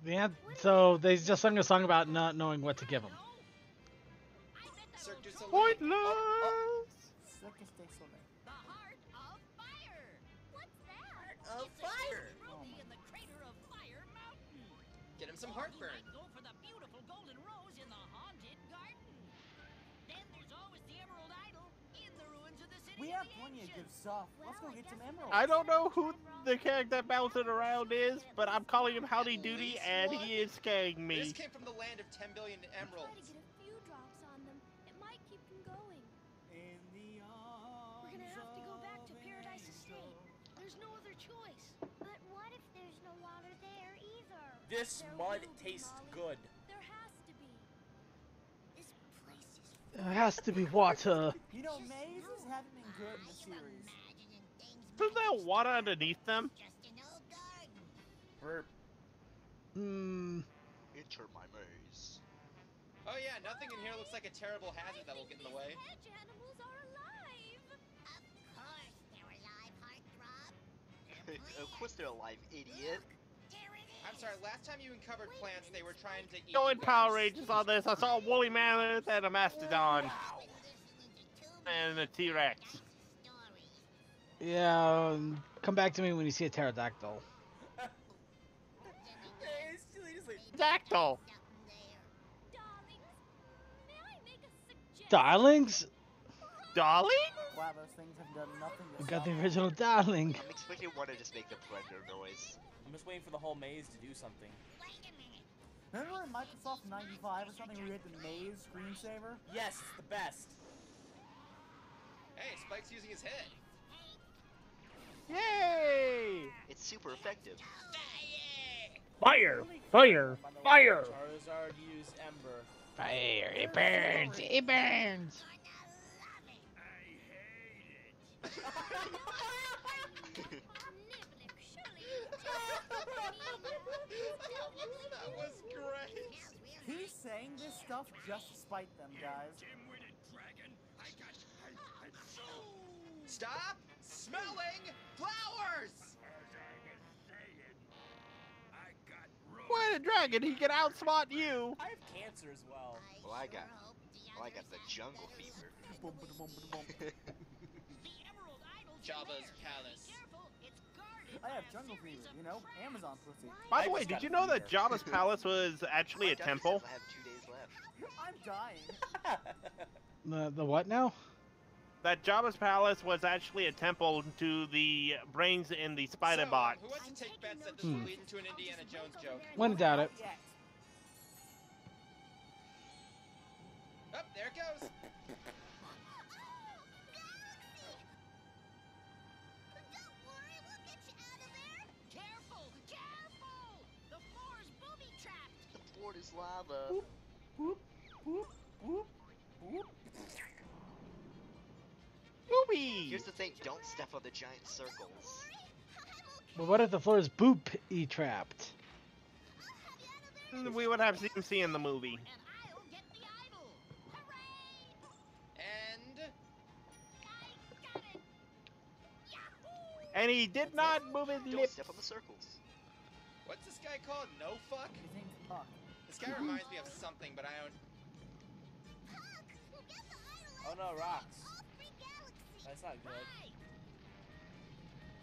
So they just sung a song about not knowing what to give him. Pointless. Cirque du Soleil. The Heart of Fire. What's that? Of fire. Will be in the crater of Fire Mountain. Get him some heartburn. Go for the beautiful golden rose in the haunted garden. Then there's always the Emerald Idol in the ruins of the city. We have plenty of good stuff. Let's go get some emeralds. I don't know who the character bouncing around is, but I'm calling him Howdy Doody, and he is scaring me. This came from the land of 10 billion emeralds. Try to get a few drops on them. It might keep them going. In the We're gonna have to go back to Paradise Estate. There's no other choice. But what if there's no water there either? This mud tastes good. There has to be. This place is There has to be water. You know, mazes haven't been good in the series. Isn't there water underneath them? Burp. Enter my maze. Oh yeah, nothing in here looks like a terrible hazard that will get in the way. Hedge animals are alive. Of course they're alive, heartthrob. Of course they're alive, idiot. I'm sorry, last time you uncovered plants, they were trying to eat. Going Power Rangers on this, I saw a woolly mammoth and a mastodon. And a T-Rex. Yeah, come back to me when you see a pterodactyl. Dactyl. Darlings? Darling? Wow, those things have done nothing to We got stop the original darling. I'm expecting one to just make the predator noise. I'm just waiting for the whole maze to do something. Remember in Microsoft 95 or something where you had the maze screensaver? Yes, it's the best. Hey, Spike's using his head. Yay! It's super effective. Fire! Fire! Fire! Charizard used Ember. Fire! It burns! It burns! That was great. He's saying this stuff just to spite them, guys. Stop smelling flowers! What a dragon! He can outsmart you. I have cancer as well. Well, I got the jungle fever. Jabba's palace. I have jungle fever, you know, Amazon pussy. By the way, did you know that Jabba's palace was actually a temple? I have 2 days left. I'm dying. The what now? That Jabba's palace was actually a temple to the brains in the spider bot. Who wants to take bets that this will lead into an Indiana Jones joke? Wouldn't doubt it. Oh, there it goes. Careful! Careful! The floor is booby-trapped. The floor is lava. Whoop, whoop, whoop, whoop. Booby! Here's the thing, don't step on the giant circles. But what if the floor is boop-trapped? We would have CMC in the movie. And he did not move his Don't lips. step on the circles. What's this guy called? No fuck? His name's Puck. This guy reminds me of something, but I don't. Oh no, rocks. That's not good. I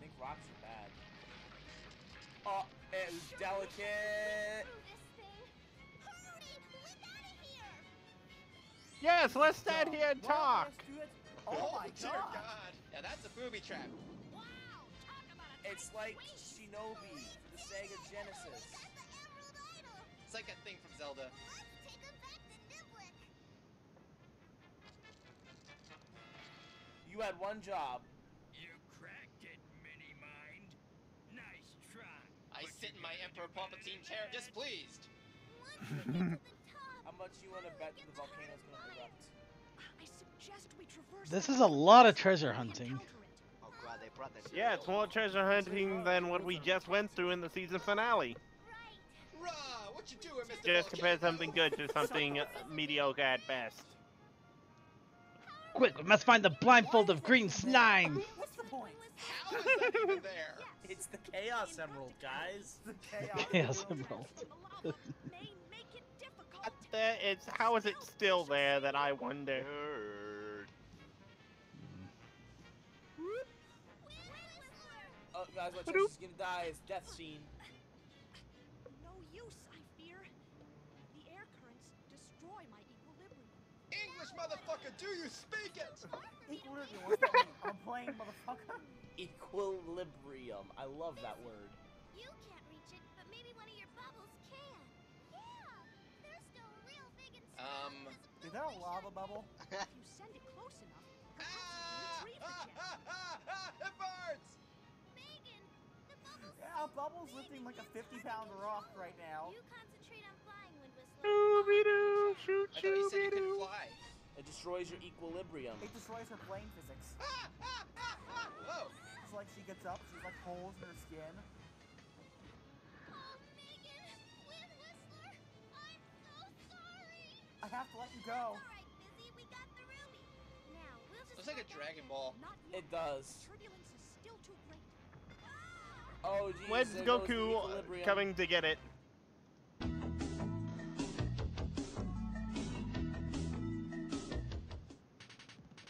think rocks are bad. Oh, it was delicate. Yes, let's stand here and talk. Oh my dear god. God. Yeah, that's a booby trap. It's like Shinobi for the Sega Genesis. It's like that thing from Zelda. You had one job. You crack sit in my Emperor Palpatine chair displeased. How much you want to bet the volcano's going to erupt? I suggest we traverse. This is a lot of treasure hunting. Oh, glad they brought this. Yeah, it's more treasure hunting than what we just went through in the season finale. Rah, what you doing, Mr. Just compare something good to something mediocre at best. Quick, we must find the blindfold of Green Slime. What's the point? How is that even there? It's the Chaos Emerald, guys. The chaos. Chaos Emerald. It's how is it still there that I wonder. Oh, guys, my chest is gonna die. It's death scene. No use, I fear. The air currents destroy my equilibrium. English, motherfucker, do you speak it? Equilibrium, what's that mean? I'm playing, motherfucker. Equilibrium. I love that word. You can't reach it, but maybe one of your bubbles can. Yeah, they're still real big and strong. Is that a lava bubble? If you send it close enough, perhaps you can retrieve the gem. It burns! Megan, the bubbles. Yeah, Bubble's lifting like a 50-pound rock right now. You concentrate on flying, Wind Whistler. Shoo-be-doo, shoot, I thought you said you could shoo-be-doo. fly. It destroys your equilibrium. It destroys her plane physics. Oh. It's like she gets up, she's like holes in her skin. Oh, Megan, Wind Whistler, I'm so sorry. I have to let you go. All right, Busy, we got the ruby. Now we'll just. Looks like a Dragon Ball. Not yet. It does. Turbulence is still too great. Oh, geez. When's there goes the Goku equilibrium. coming to get it?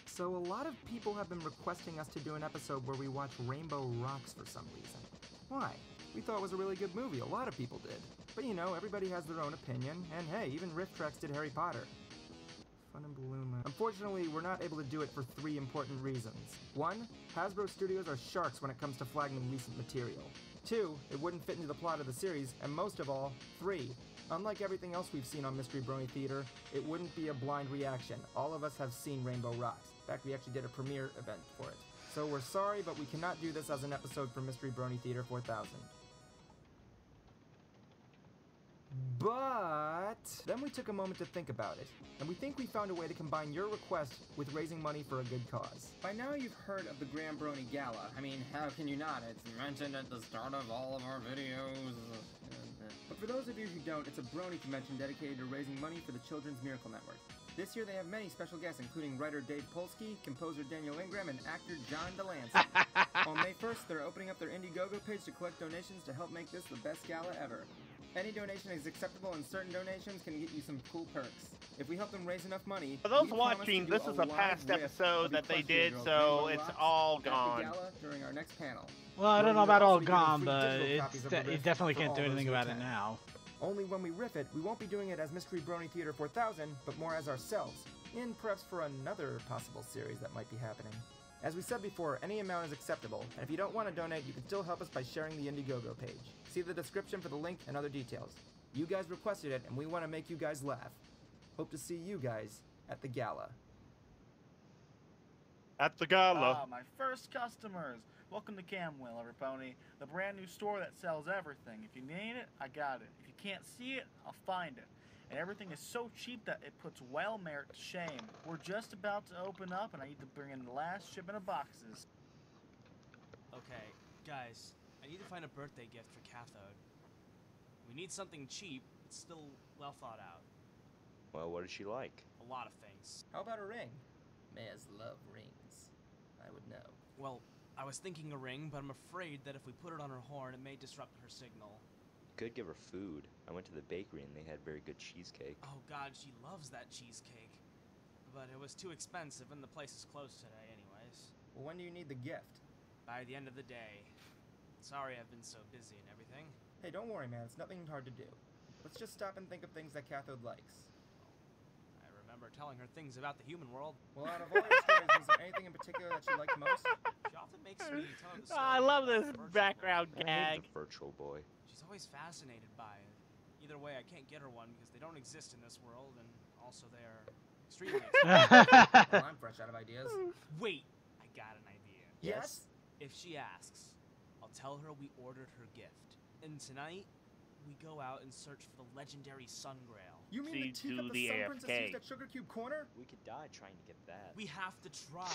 So a lot of people have been requesting us to do an episode where we watch Rainbow Rocks for some reason. Why? We thought it was a really good movie, a lot of people did. But you know, everybody has their own opinion, and hey, even Riff Tracks did Harry Potter. Fun and Balloon Land. Unfortunately, we're not able to do it for 3 important reasons. 1, Hasbro Studios are sharks when it comes to flagging recent material. 2, it wouldn't fit into the plot of the series, and most of all, 3, unlike everything else we've seen on Mystery Brony Theater, it wouldn't be a blind reaction. All of us have seen Rainbow Rocks. In fact, we actually did a premiere event for it. So we're sorry, but we cannot do this as an episode for Mystery Brony Theater 4000. But then we took a moment to think about it, and we think we found a way to combine your request with raising money for a good cause. By now you've heard of the Grand Brony Gala. I mean, how can you not? It's mentioned at the start of all of our videos. But for those of you who don't, it's a Brony convention dedicated to raising money for the Children's Miracle Network. This year they have many special guests, including writer Dave Polsky, composer Daniel Ingram, and actor John DeLancey. On May 1st, they're opening up their Indiegogo page to collect donations to help make this the best gala ever. Any donation is acceptable, and certain donations can get you some cool perks. If we help them raise enough money, For those we promise watching, to do this is a live past riff episode of that they Equestria did, Girls so Rainbow it's Rocks all at the gone. gala during our next panel. Well, I don't know We'll about all also be giving gone, free but digital it's copies of the you riff definitely for can't all do those anything who about it attend. now. Only when we riff it, we won't be doing it as Mystery Brony Theater 4000, but more as ourselves, in preps for another possible series that might be happening. As we said before, any amount is acceptable, and if you don't want to donate, you can still help us by sharing the Indiegogo page. See the description for the link and other details. You guys requested it, and we want to make you guys laugh. Hope to see you guys at the gala. At the gala. Ah, my first customers. Welcome to Camwell, Everpony, the brand new store that sells everything. If you need it, I got it. If you can't see it, I'll find it. And everything is so cheap that it puts Wellmare to shame. We're just about to open up, and I need to bring in the last shipment of boxes. Okay, guys, I need to find a birthday gift for Cathode. We need something cheap, but still well thought out. Well, what does she like? A lot of things. How about a ring? Mayors love rings. I would know. Well, I was thinking a ring, but I'm afraid that if we put it on her horn, it may disrupt her signal. Could give her food. I went to the bakery and they had very good cheesecake. Oh god, she loves that cheesecake. But it was too expensive and the place is closed today anyways. Well, when do you need the gift? By the end of the day. Sorry I've been so busy and everything. Hey, don't worry, man. It's nothing hard to do. Let's just stop and think of things that Cathode likes. I remember telling her things about the human world. Well, out of all your stories, was there anything in particular that she liked most? She often makes me tell her the story. I love this of the background I gag. hate the virtual boy. She's always fascinated by it. Either way, I can't get her one because they don't exist in this world, and also they are extremely expensive. Well, I'm fresh out of ideas. Wait, I got an idea. Yes? If she asks, I'll tell her we ordered her gift. And tonight, we go out and search for the legendary Sun Grail. You mean the teacup the Sun Princess used at Sugar Cube Corner? We could die trying to get that. We have to try.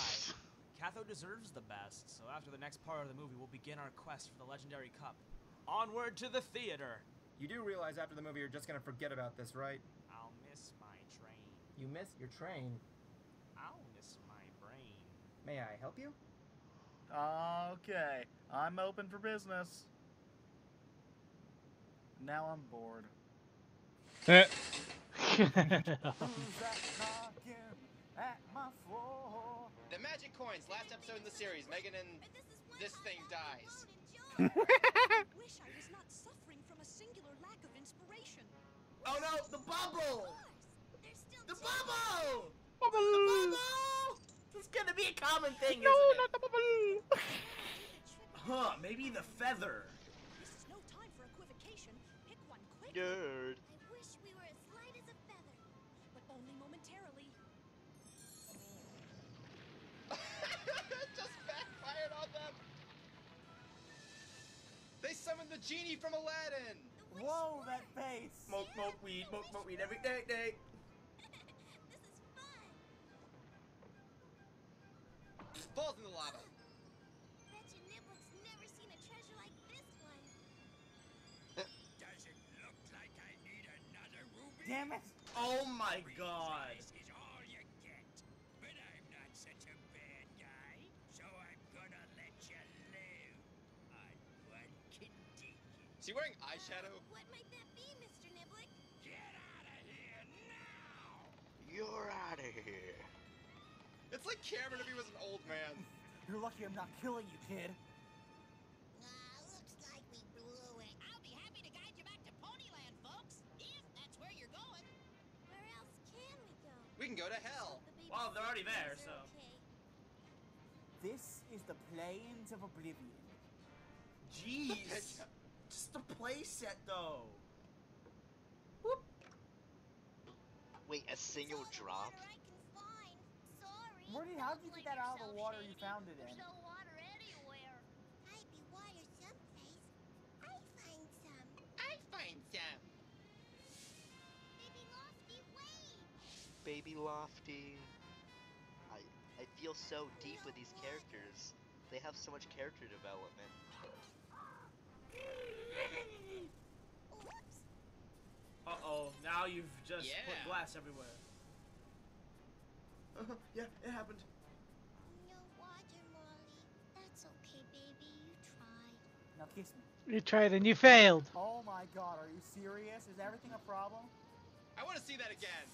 Catho deserves the best, so after the next part of the movie, we'll begin our quest for the legendary cup. Onward to the theater! You do realize after the movie you're just gonna forget about this, right? I'll miss my train. You miss your train. I'll miss my brain. May I help you? Okay, I'm open for business. Now I'm bored. Eh. The magic coins, last episode in the series. Megan and this thing dies. Wish I was not suffering from a singular lack of inspiration. Oh no, the bubble! The bubble! The bubble! This is gonna be a common thing, No, isn't it? not the bubble! Huh, maybe the feather. This is no time for equivocation. Pick one quick. Nerd. I wish we were as light as a feather, but only momentarily. Just backfired on them. They summoned the genie from Aladdin. Whoa, that face! Smoke weed every day. This is fun. Falls in the lava. Betcha Niblick's never seen a treasure like this one. Does it look like I need another ruby? Damn it! Oh my god. This is all you get. But I'm not such a bad guy, so I'm gonna let you live. On one condition. Is he wearing eyeshadow? What might that be, Mr. Niblick? Get out of here now! You're out of here. It's like Cameron if he was an old man. You're lucky I'm not killing you, kid. Looks like we blew it. I'll be happy to guide you back to Ponyland, folks, if that's where you're going. Where else can we go? We can go to hell. Well, they're already there, so. Okay. This is the Plains of Oblivion. Jeez. Just a playset, though. Wait, a single drop? Morty, how'd you get that out of the water you found it in? There's no water anywhere. Might be water someplace. I find some. I find some. Baby Lofty, wait! Baby Lofty. I feel so deep with these characters. They have so much character development. Uh-oh, now you've just Yeah. put glass everywhere. Yeah, it happened. No water, Molly. That's okay, baby. You tried. Now kiss me. You tried and you failed. Oh my god, are you serious? Is everything a problem? I want to see that again.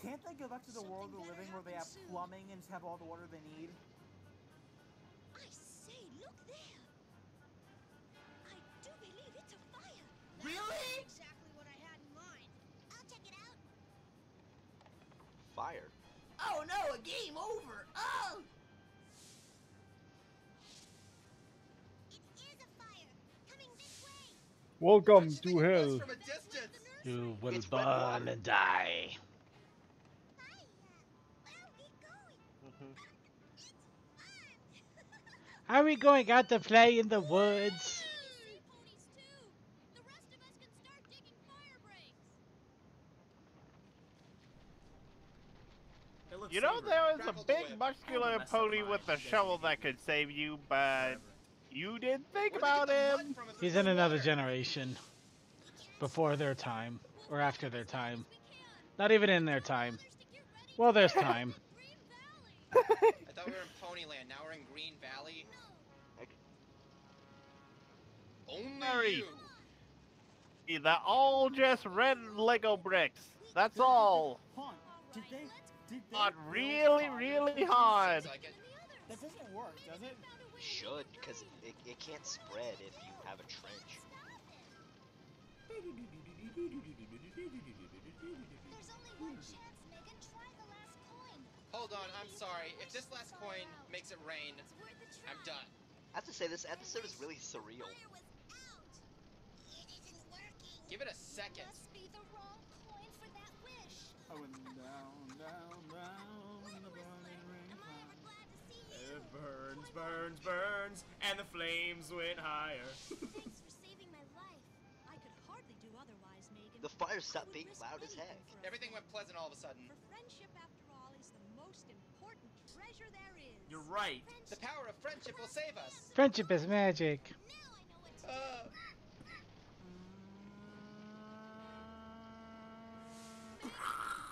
Can't they go back to the world of the living where they have plumbing and just have all the water they need? I say, look there. I do believe it's a fire. Really? Exactly what I had in mind. I'll check it out. Fire. Oh no, a game over. Oh! It is a fire. Coming this way. Welcome Don't to you think it hell. was from a distance? You will It's wet burn water. and die. Fire. Where are we going? It's fun. Are we going out to play in the woods? Sea ponies too. The rest of us can start digging fire breaks. It looks You know, savory. there was a Grapple the big whip. muscular Messed up pony mine. with a Guess shovel you that need could it. save you, but you didn't think Where'd they about get the mud him. from if He's there's in no another water? generation. Before their time. Or after their time. Not even in their time. Well, there's time. I thought we were in Ponyland. Now we're in Green Valley. Only Mary. you. They're all just red Lego bricks. That's all. Hold on. Did they Not build really, fire? really hard. Seems like it. That doesn't work, does it? Should, because it can't spread if you have a trench. There's only one chance, Megan. Try the last coin. Hold on, I'm sorry. If this last coin makes it rain, It's worth a try. I'm done. I have to say, this episode is really surreal. Fire was out. It isn't working. Give it a second. Must be the wrong coin for that wish. I went down, down, down, the burning ring. Am I ever glad to see you? It burns, burns, burns, and the flames went higher. Thanks for saving my life. I could hardly do otherwise, Megan. The fire stopped being loud as heck. Everything went pleasant all of a sudden. For friendship, after all, is the most important treasure there is. You're right. The power of friendship will save us. Friendship is magic.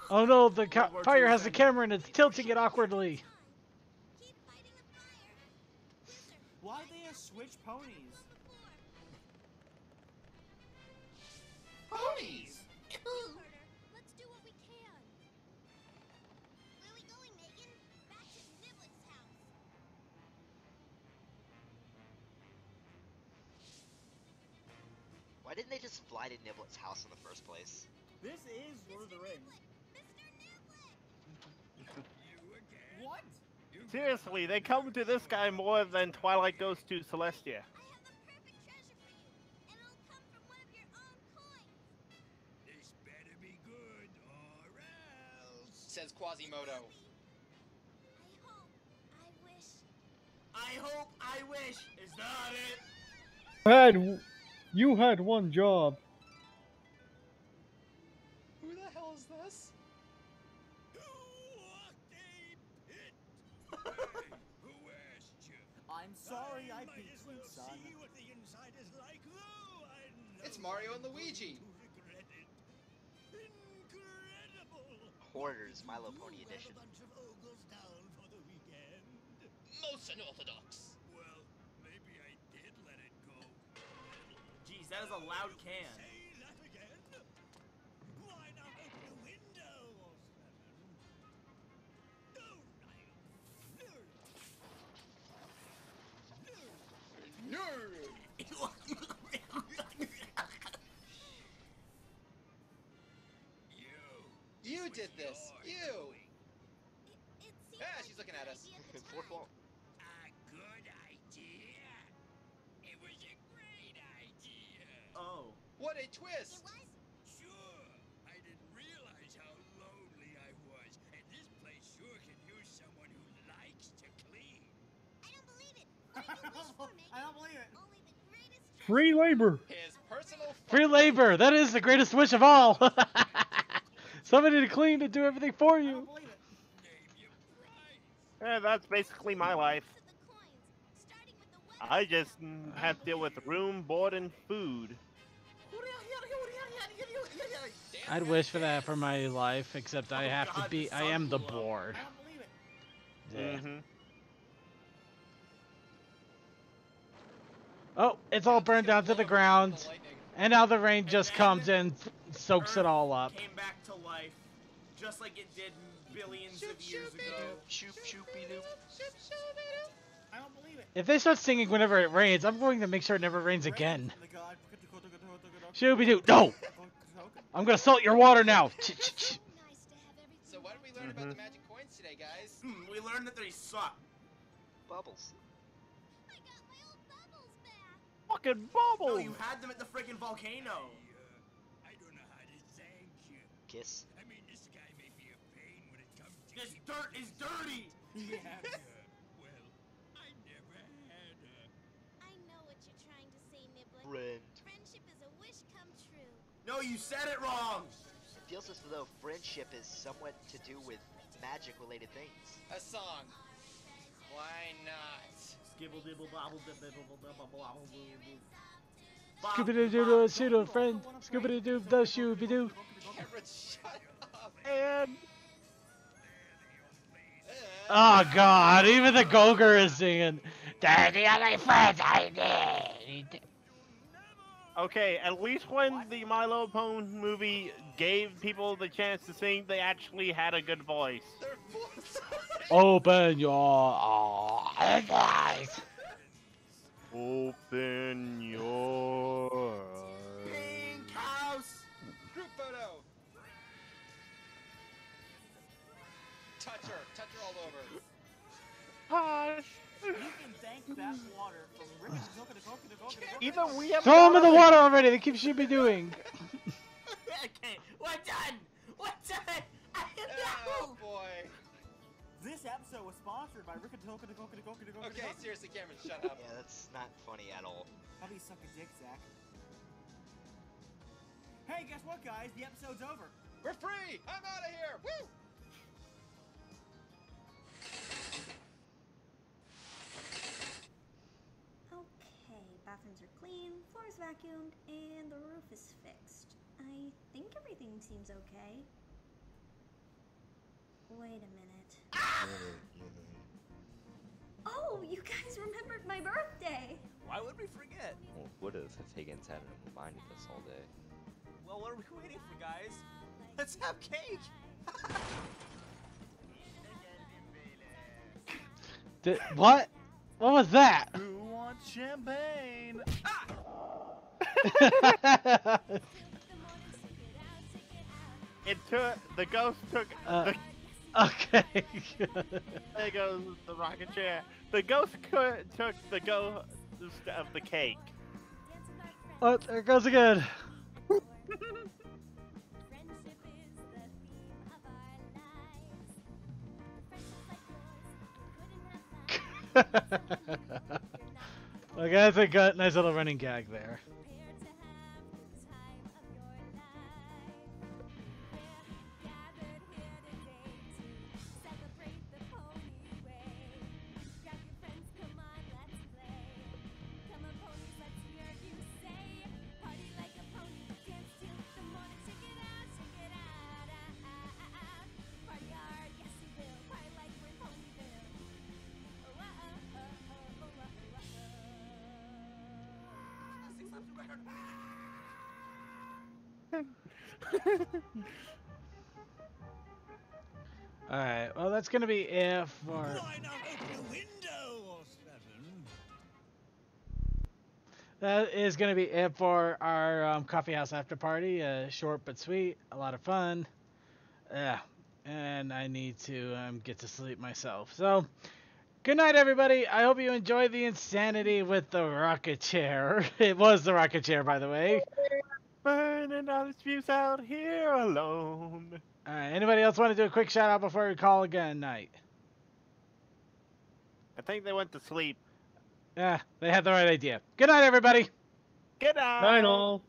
Oh no, the fire has the camera and it's tilting it awkwardly. Why they have switched ponies? Ponies! Let's do what we can. Where are we going, Megan? Back to Niblet's house. Why didn't they just fly to Niblet's house in the first place? This is Lord of the Rings. What? Seriously, they come to this guy more than Twilight goes to Celestia. This better be good, or else. Says Quasimodo. I hope, I wish. Is that it? You had one job. Who the hell is this? I'm sorry I beat you, son. It's Mario and Luigi. Hoarders, My Little Pony edition. Most unorthodox. Well, maybe I did let it go. Jeez, that is a loud can. Say that again? Why not open a window or You did this. You. Yeah, she's looking at us. Fourth wall. A good idea. It was a great idea. Oh. What a twist. Sure. I didn't realize how lonely I was, and this place sure can use someone who likes to clean. I don't believe it. What did you wish for, Megan? I don't believe it. Only the greatest Free labor. His personal Free labor. That is the greatest wish of all. Somebody to clean and do everything for you. Yeah, that's basically my life. I just have to deal with room, board, and food. I'd wish for that for my life, except I have to be. I am the board. Yeah. Oh, it's all burned down to the ground, and now the rain just comes and soaks it all up. Came back to life, just like it did billions of years ago. Shoop shoopy doop. I don't believe it. If they start singing whenever it rains, I'm going to make sure it never rains again. Shooby-doo. No! I'm going to salt your water now. So what did we learn about the magic coins today, guys? We learned that they suck. Bubbles. Fucking bubbles! No, you had them at the freaking volcano. I don't know how to thank you. Kiss. I mean, this guy may be a pain when it comes to This dirt is dirty. Yeah. well, I never had a... I know what you're trying to say, Nibbler. Friend. Friendship is a wish come true. No, you said it wrong. It feels as though friendship is somewhat to do with magic-related things. A song. Why not? Skibble dibble bobble dibble bobble bobble boo. Scooby-doo, pseudo friend. Scooby-doo, the shooby-doo. Cameron, shut up. And Oh God! Even the Gogger is singing. They're the only friends I need. okay, at least when the My Little Pony movie gave people the chance to sing, they actually had a good voice. Open your eyes. Open your eyes. Pink house. Group photo. Touch her all over. Hush. You can thank that water from ripping Either we have. Throw them in the water already. They keep shooby doing. Okay, we're done. We're done. Oh boy. This episode was sponsored by Okay, seriously, Cameron, shut up. Yeah, that's not funny at all. How about you suck a dick, Zach? Hey, guess what, guys? The episode's over. We're free! I'm out of here! Woo! Okay, bathrooms are clean, floors vacuumed, and the roof is fixed. I think everything seems okay. Wait a minute. Oh, you guys remembered my birthday! Why would we forget? Well, would have if Higgins hadn't reminded us all day. Well, what are we waiting for, guys? Let's have cake! What? What was that? Who wants champagne? It took the ghost took the. Okay. There goes the rocket chair. The ghost took the ghost of the cake. Oh, there it goes again. Okay, that's a good, nice little running gag there. Alright, well that's gonna be it for... That is gonna be it for our coffee house after party. Short but sweet, a lot of fun. Yeah, and I need to get to sleep myself. So, good night everybody. I hope you enjoyed the insanity with the rocket chair. It was the rocket chair, by the way. Burning all the fuse out here alone. Alright, anybody else want to do a quick shout out before we call again night? I think they went to sleep. Yeah, they had the right idea. Good night, everybody. Good night. Night all.